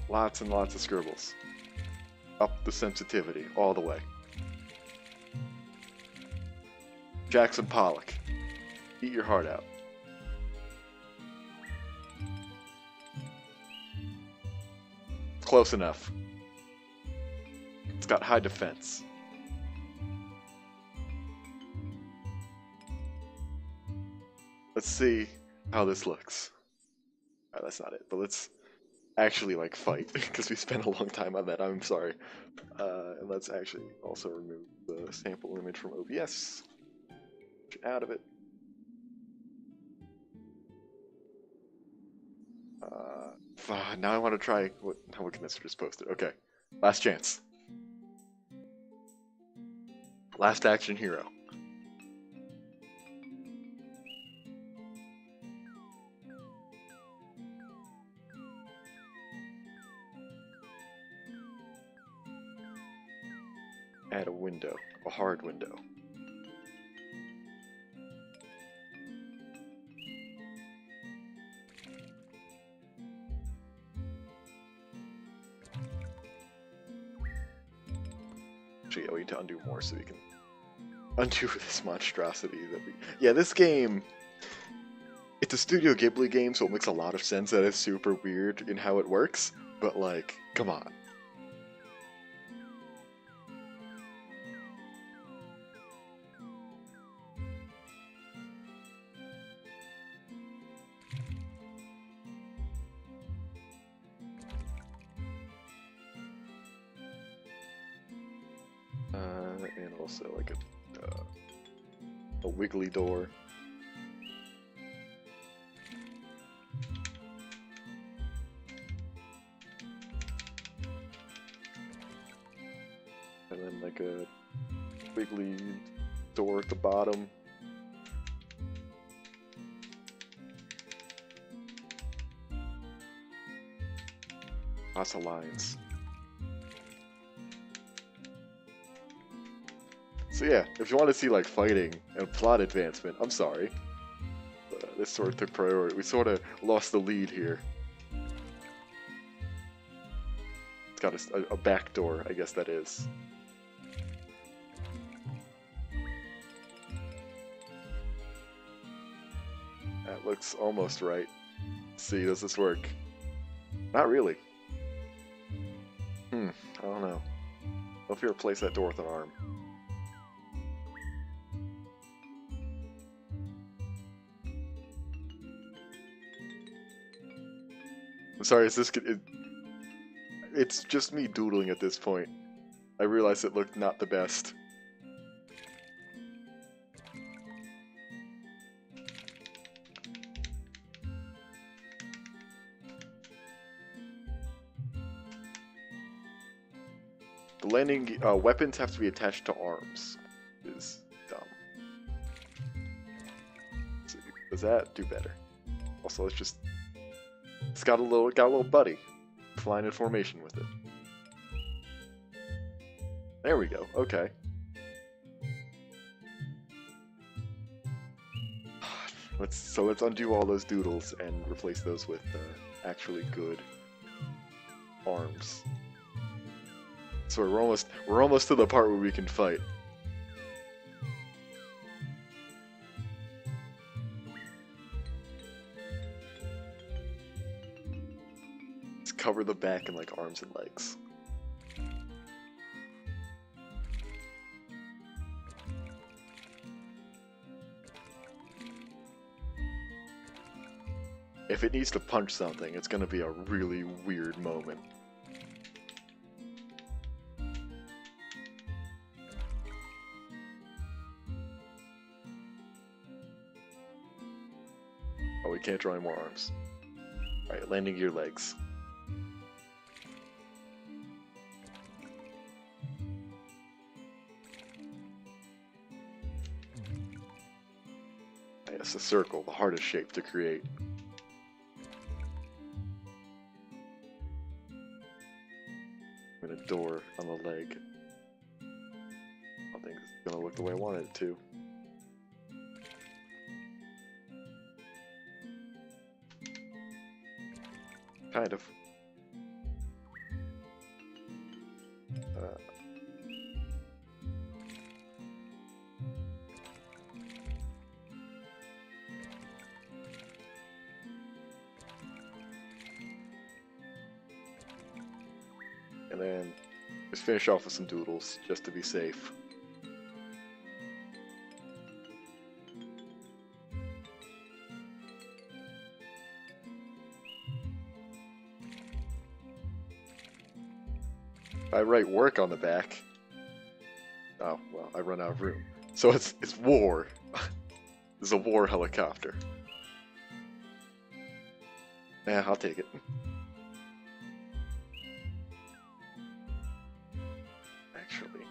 Lots and lots of scribbles. Up the sensitivity, all the way. Jackson Pollock. Eat your heart out. Close enough. It's got high defense. Let's see how this looks. Alright, that's not it, but let's actually like fight because we spent a long time on that. I'm sorry. And let's actually also remove the sample image from OBS. Get out of it. Now I want to try how we can this just post it. Okay, last chance. Last action hero. Add a window, a hard window. Actually, we need to undo more so we can undo this monstrosity that we... Yeah, this game... It's a Studio Ghibli game, so it makes a lot of sense that it's super weird in how it works, but like, come on. And also like a wiggly door. And then like a wiggly door at the bottom. Lots of lines. So yeah, if you want to see like fighting and plot advancement, I'm sorry. This sort of took priority. We sort of lost the lead here. It's got a back door, I guess that is. That That looks almost right. Let's see, does this work? Not really. I don't know. What if you replace that door with an arm? I'm sorry, is this... It's just me doodling at this point. I realize it looked not the best. The landing weapons have to be attached to arms. Is dumb. So does that do better? Also, let's just. It's got a little buddy flying in formation with it. There we go. Okay. Let's undo all those doodles and replace those with actually good arms. So we're almost to the part where we can fight. Let's cover the back in like arms and legs. If it needs to punch something, it's gonna be a really weird moment. Oh, we can't draw any more arms. Alright, landing gear legs. Yes, a circle, the hardest shape to create. And a door on the leg. I don't think it's gonna look the way I wanted it to. Kind of. And then just finish off with some doodles, just to be safe. I write work on the back. Oh, well, I run out of room. So it's war. It's a war helicopter. Yeah, I'll take it. Actually.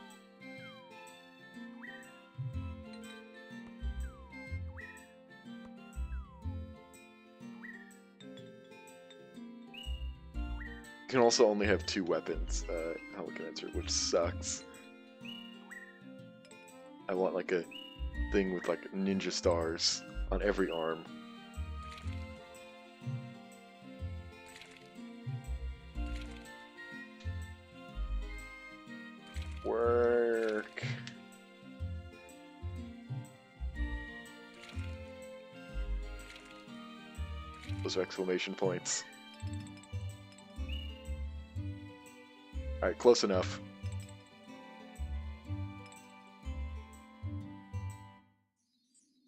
You can also only have 2 weapons, Helicancer, which sucks. I want like a thing with like ninja stars on every arm. Work. Those are exclamation points. Alright, close enough.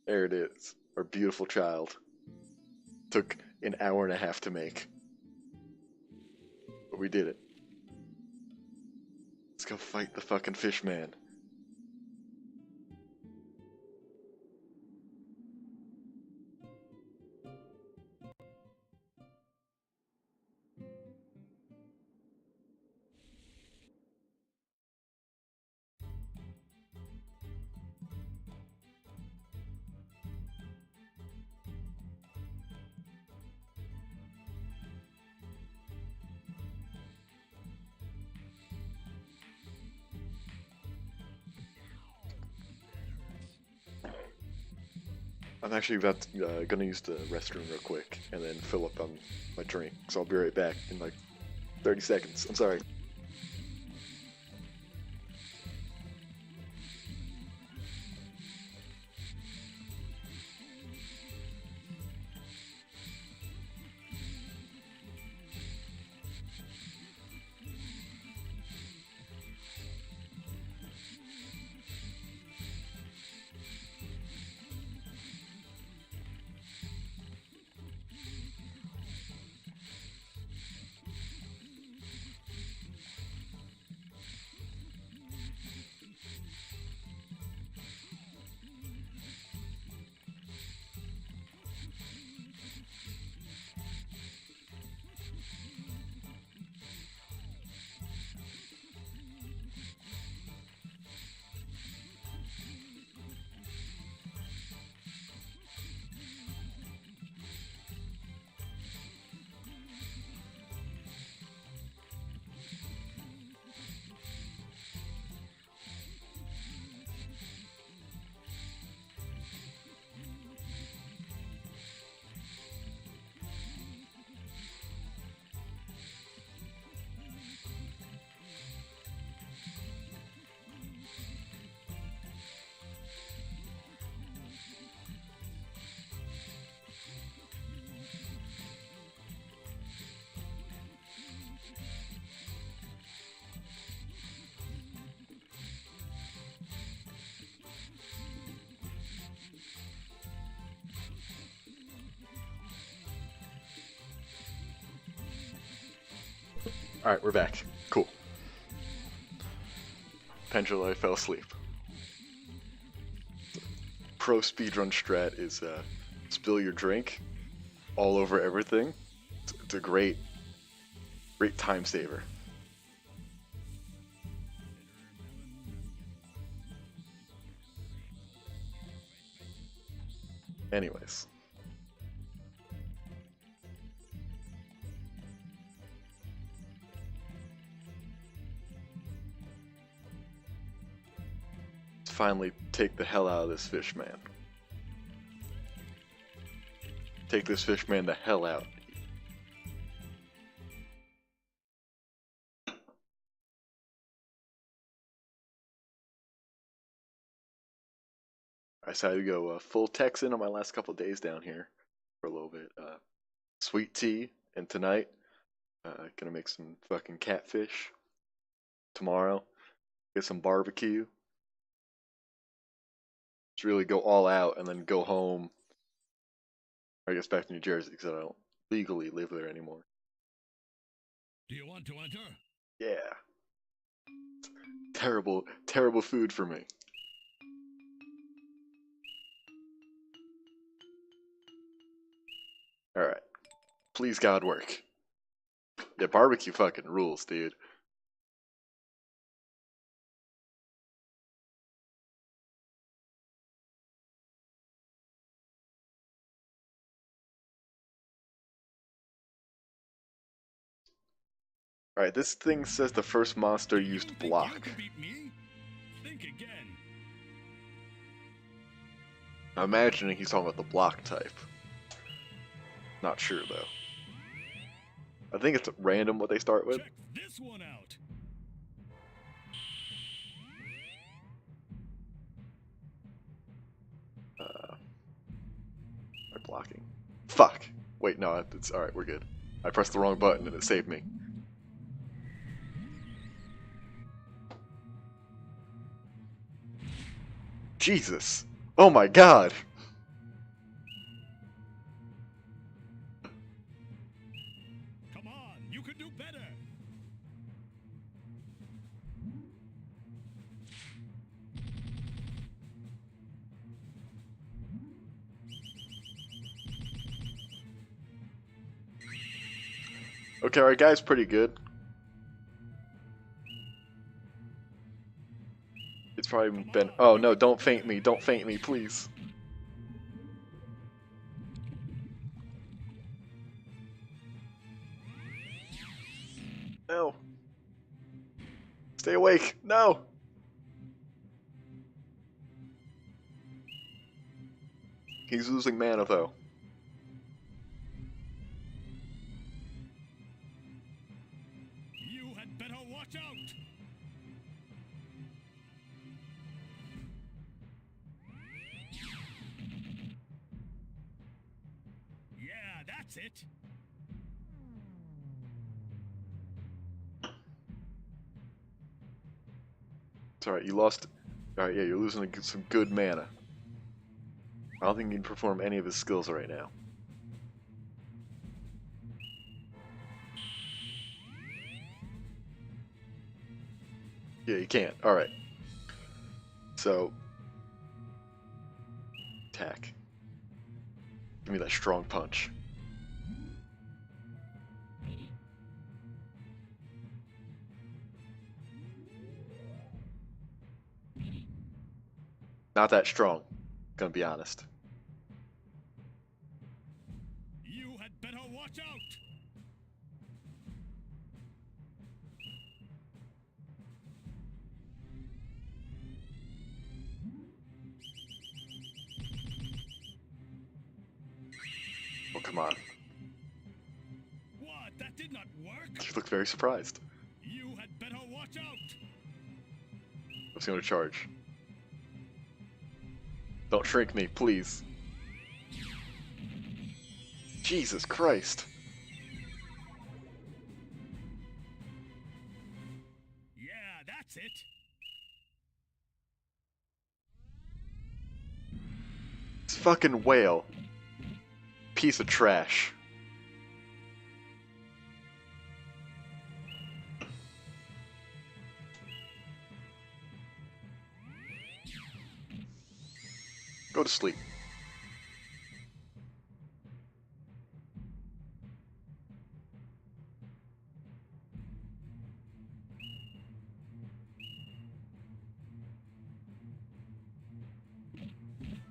There it is. Our beautiful child. Took an hour and a half to make. But we did it. Let's go fight the fucking fish man. I'm actually gonna use the restroom real quick and then fill up on my drink, so I'll be right back in like 30 seconds. I'm sorry. Alright, we're back. Cool. Pengel, I fell asleep. Pro speedrun strat is spill your drink all over everything. It's a great time saver. Anyways. Let's finally take the hell out of this fish man. Take this fish man the hell out. I decided to go full Texan on my last couple days down here for a little bit. Sweet tea, and tonight, gonna make some fucking catfish. Tomorrow, get some barbecue. Just really go all out and then go home. I guess back to New Jersey because I don't legally live there anymore. Do you want to enter? Yeah. Terrible, terrible food for me. Alright. Please God work. Yeah, barbecue fucking rules, dude. Alright, this thing says the first monster used block. You can beat me? Think again. I'm imagining he's talking about the block type. Not sure though. I think it's random what they start with. Check this one out. I'm blocking. Fuck. Wait, no, it's alright, we're good. I pressed the wrong button and it saved me. Jesus. Oh my god. Come on, you can do better. Okay, our guy's pretty good. It's probably been. Oh no, don't faint me, please. No. Stay awake, no! He's losing mana though. You had better watch out. Yeah, that's it. It's alright, you lost. Alright, yeah, you're losing some good mana. I don't think you can perform any of his skills right now. Yeah, you can't. Alright. So. Attack. Give me that strong punch. Not that strong, gonna be honest. You had better watch out. Oh, come on. What? That did not work? You look very surprised. You had better watch out. I was gonna charge. Don't shrink me, please. Jesus Christ. Yeah, that's it. This fucking whale. Piece of trash. Go to sleep.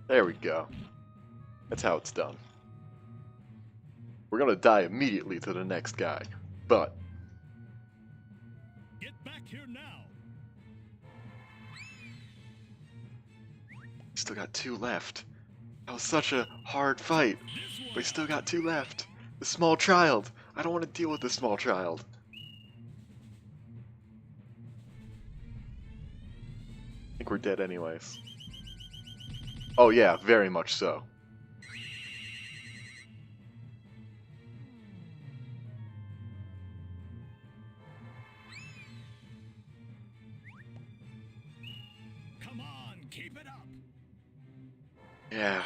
There we go. That's how it's done. We're gonna die immediately to the next guy, but Get back here now. still got 2 left. That was such a hard fight, This but one. we still got 2 left. The small child. I don't want to deal with the small child. I think we're dead anyways. Oh yeah, very much so. Come on, keep it up. Yeah.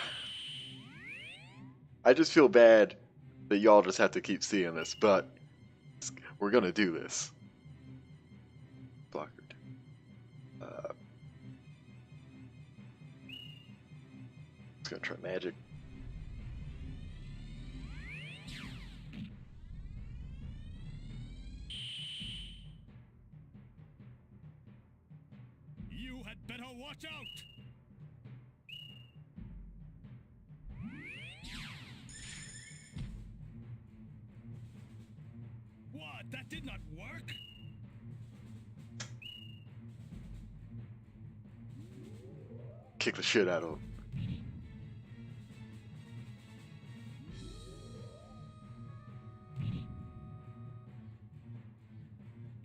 I just feel bad that y'all just have to keep seeing this, but we're gonna do this. Blocker. Just gonna try magic. You had better watch out. What? That did not work? Kick the shit out of him.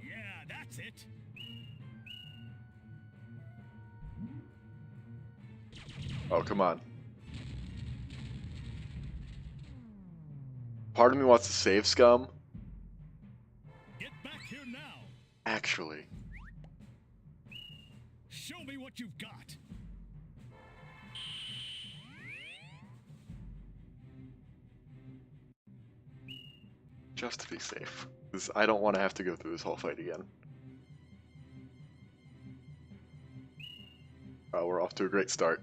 Yeah, that's it. Oh, come on. Part of me wants to save Scum. Get back here now. Actually. Show me what you've got. Just to be safe. Because I don't want to have to go through this whole fight again. Oh, we're off to a great start.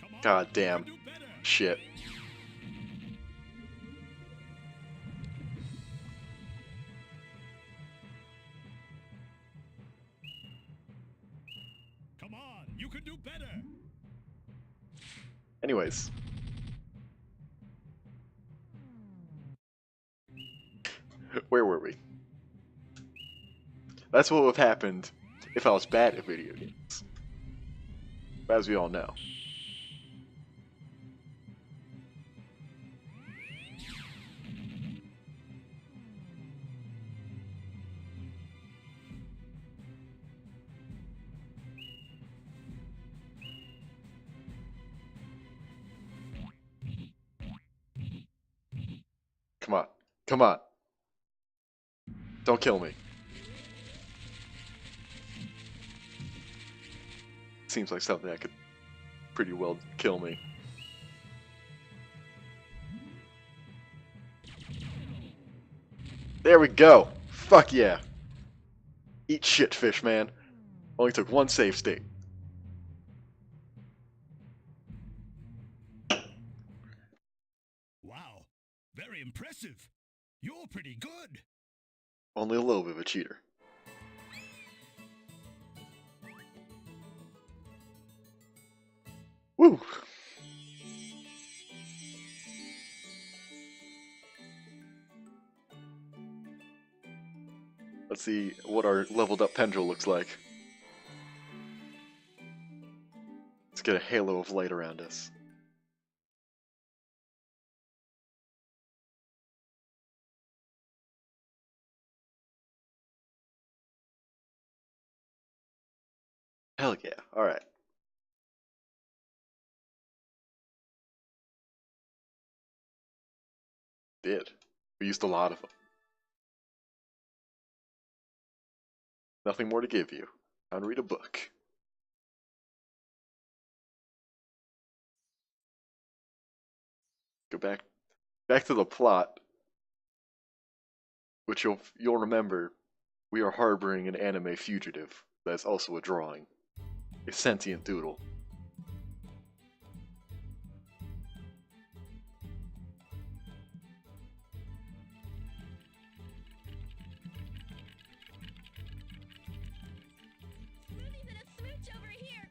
Come on. God You damn. can do better. Shit. Come on. You can do better. Anyways. Where were we? That's what would have happened if I was bad at video games. But as we all know. Come on. Come on. Don't kill me. Seems like something that could pretty well kill me. There we go. Fuck yeah. Eat shit, fish man. Only took 1 save state. Wow. Very impressive. You're pretty good. Only a little bit of a cheater. Woo! Let's see what our leveled up Pengel looks like. Let's get a halo of light around us. Hell yeah. Alright. Did. We used a lot of them. Nothing more to give you. Time to read a book. Go back to the plot, which you'll remember. We are harboring an anime fugitive. That's also a drawing. A sentient doodle. Smoothies and a smooch over here.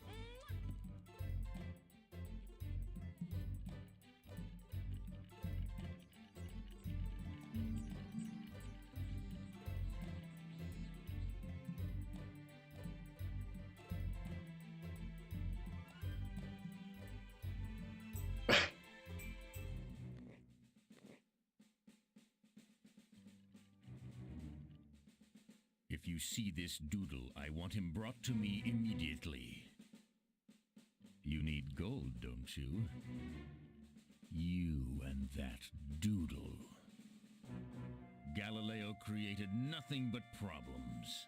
If you see this doodle, I want him brought to me immediately. You need gold, don't you? You and that doodle. Galileo created nothing but problems.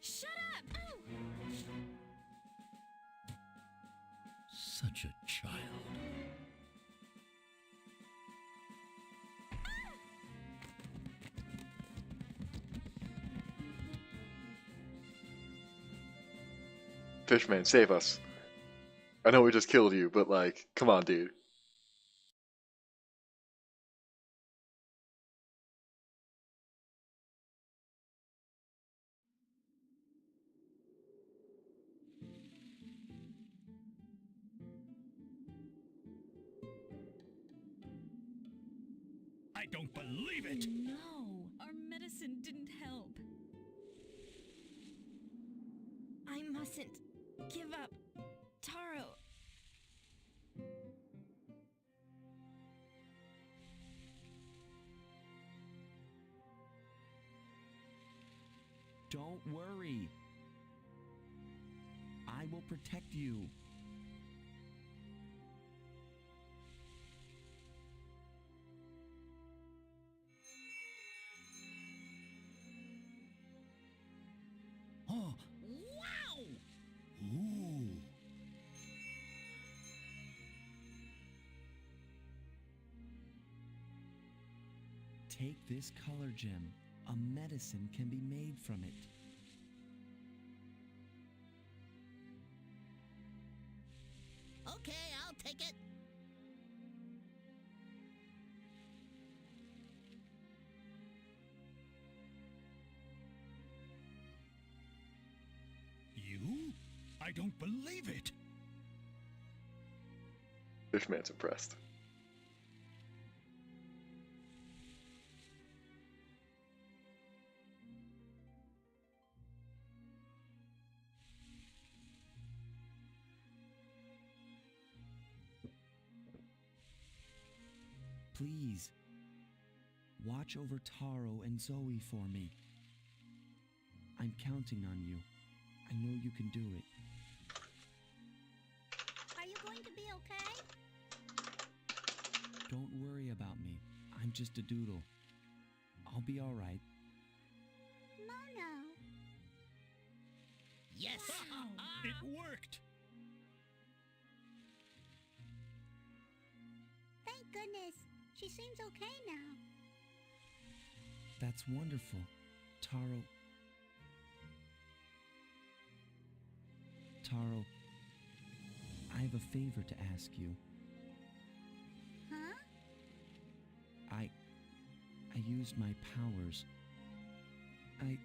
Shut up! Oh! Such a child. Fishman, save us. I know we just killed you, but like, come on, dude. I don't believe it! No, our medicine didn't help. I mustn't give up. Taro. Don't worry. I will protect you. Oh, Wow! ooh. Take this color gem. A medicine can be made from it. Okay, I'll take it. You? I don't believe it! Fishman's impressed. Please, watch over Taro and Zoe for me. I'm counting on you. I know you can do it. Are you going to be okay? Don't worry about me. I'm just a doodle. I'll be all right. Mono. Yes! Wow. It worked! Thank goodness. She seems okay now. That's wonderful. Taro. Taro, I have a favor to ask you. Huh? I used my powers. I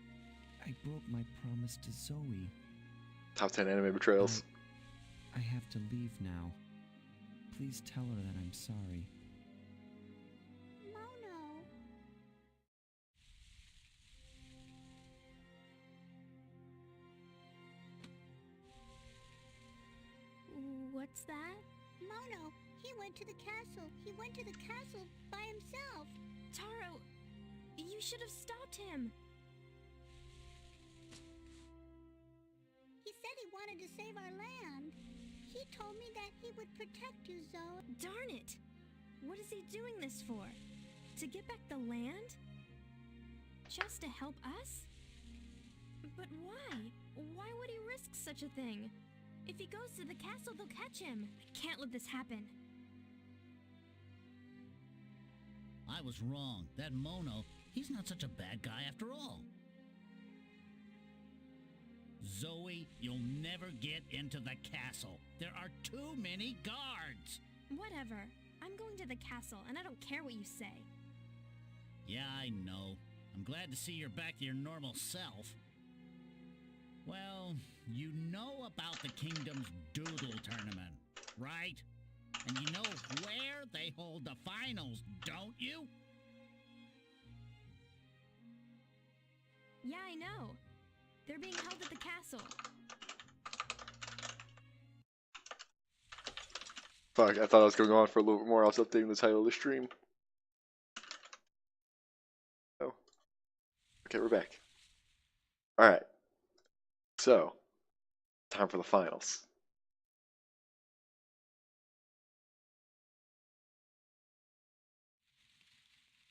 broke my promise to Zoe. Top 10 anime betrayals. I have to leave now. Please tell her that I'm sorry. Mono. What's that? Mono, he went to the castle. He went to the castle by himself. Taro, you should have stopped him. He said he wanted to save our land. He told me that he would protect you, Zoe. Darn it! What is he doing this for? To get back the land? Just to help us? But why? Why would he risk such a thing? If he goes to the castle, they'll catch him. I can't let this happen. I was wrong. That Mono, he's not such a bad guy after all. Zoe, you'll never get into the castle. There are too many guards. Whatever. I'm going to the castle, and I don't care what you say. Yeah, I know. I'm glad to see you're back to your normal self. Well, you know about the Kingdom's Doodle Tournament, right? And you know where they hold the finals, don't you? Yeah, I know. They're being held at the castle. Fuck, I thought I was going on for a little bit more. I was updating the title of the stream. Oh. Okay, we're back. Alright. So, time for the finals.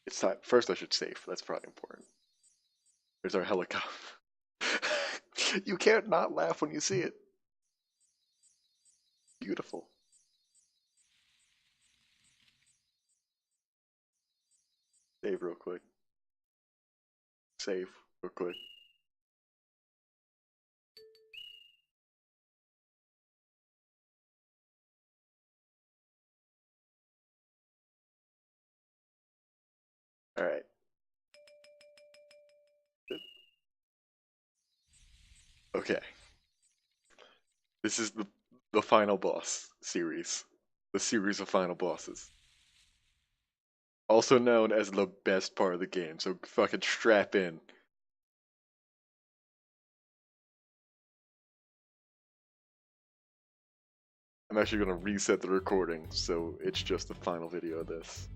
It's time. First, I should save. That's probably important. There's our helicopter. You can't not laugh when you see it. Beautiful. Save real quick. Save real quick. Alright. Okay. This is the final boss series. The series of final bosses. Also known as the best part of the game, so fucking strap in. I'm actually gonna reset the recording, so it's just the final video of this.